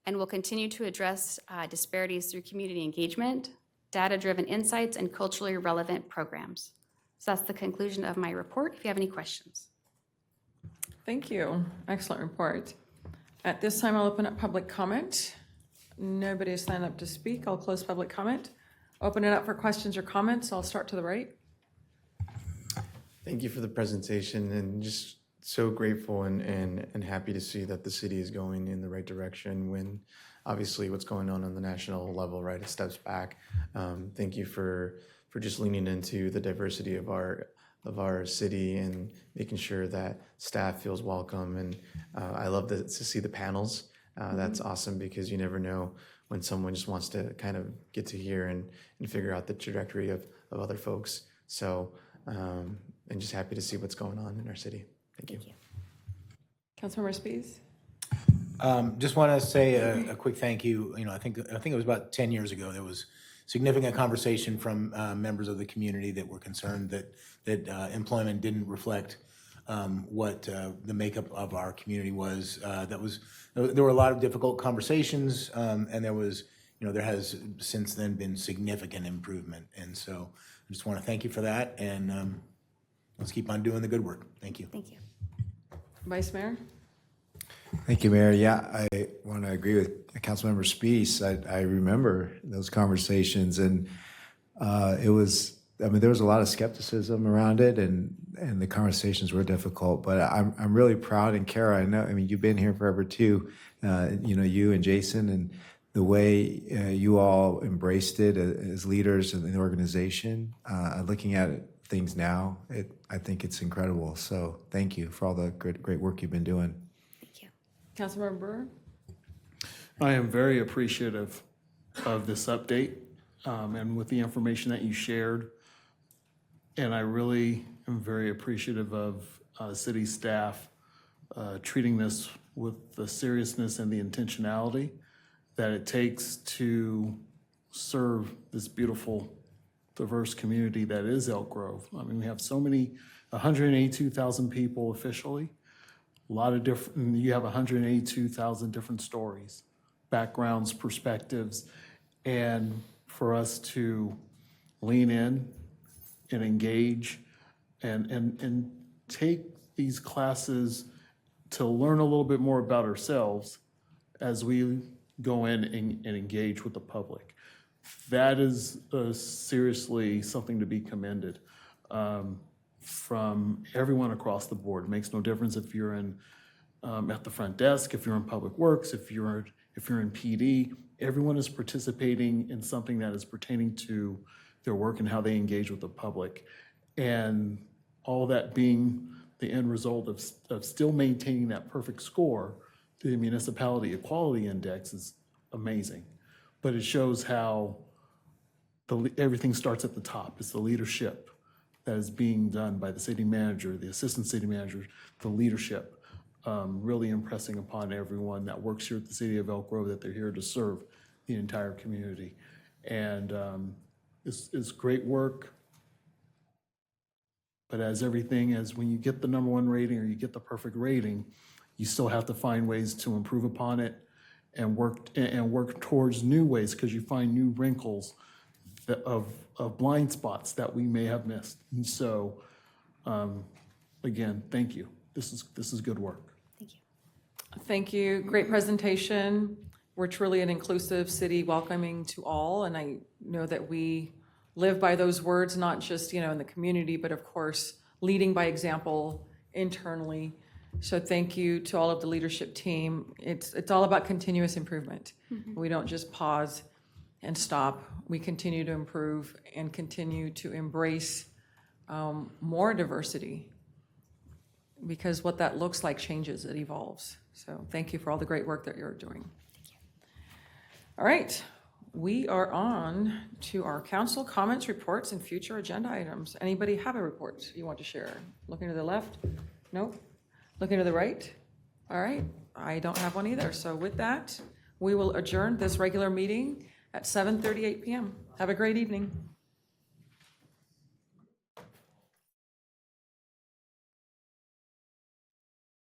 and will continue to address disparities through community engagement, data-driven insights, and culturally relevant programs. So that's the conclusion of my report. If you have any questions. Thank you. Excellent report. At this time, I'll open up public comment. Nobody has signed up to speak. I'll close public comment. Open it up for questions or comments. I'll start to the right. Thank you for the presentation, and just so grateful and happy to see that the city is going in the right direction when obviously what's going on the national level, right, it steps back. Thank you for just leaning into the diversity of our city and making sure that staff feels welcome. And I love to see the panels. That's awesome, because you never know when someone just wants to kind of get to hear and figure out the trajectory of other folks. So, and just happy to see what's going on in our city. Thank you. Councilmember Spies. Just want to say a quick thank you. I think it was about 10 years ago, there was significant conversation from members of the community that were concerned that employment didn't reflect what the makeup of our community was. There were a lot of difficult conversations, and there was there has since then been significant improvement. And so I just want to thank you for that, and let's keep on doing the good work. Thank you. Thank you. Vice Mayor? Thank you, Mayor. Yeah, I want to agree with Councilmember Spees. I remember those conversations, and there was a lot of skepticism around it, and the conversations were difficult. But I'm really proud, and Kara, you've been here forever too. You and Jason, and the way you all embraced it as leaders in the organization, looking at things now, I think it's incredible. So thank you for all the great work you've been doing. Councilmember Brewer? I am very appreciative of this update and with the information that you shared. And I really am very appreciative of city staff treating this with the seriousness and the intentionality that it takes to serve this beautiful, diverse community that is Elk Grove. We have so many, 182,000 people officially. A lot of different, you have 182,000 different stories, backgrounds, perspectives, and for us to lean in and engage and take these classes to learn a little bit more about ourselves as we go in and engage with the public. That is seriously something to be commended. From everyone across the board. It makes no difference if you're in at the front desk, if you're in public works, if you're in PD. Everyone is participating in something that is pertaining to their work and how they engage with the public, and all that being the end result of still maintaining that perfect score. The Municipality Equality Index is amazing, but it shows how everything starts at the top. It's the leadership that is being done by the city manager, the assistant city manager, the leadership, really impressing upon everyone that works here at the city of Elk Grove that they're here to serve the entire community. And it's great work. But as when you get the #1 rating or you get the perfect rating, you still have to find ways to improve upon it and work towards new ways, because you find new wrinkles of blind spots that we may have missed. And so, again, thank you. This is good work. Thank you. Thank you. Great presentation. We're truly an inclusive city, welcoming to all, and I know that we live by those words, not just in the community, but of course leading by example internally. So thank you to all of the leadership team. It's all about continuous improvement. We don't just pause and stop. We continue to improve and continue to embrace more diversity, because what that looks like changes, it evolves. So thank you for all the great work that you're doing. All right, we are on to our council comments, reports, and future agenda items. Anybody have a report you want to share? Looking to the left? No? Looking to the right? All right, I don't have one either. So with that, we will adjourn this regular meeting at 7:38 p.m. Have a great evening.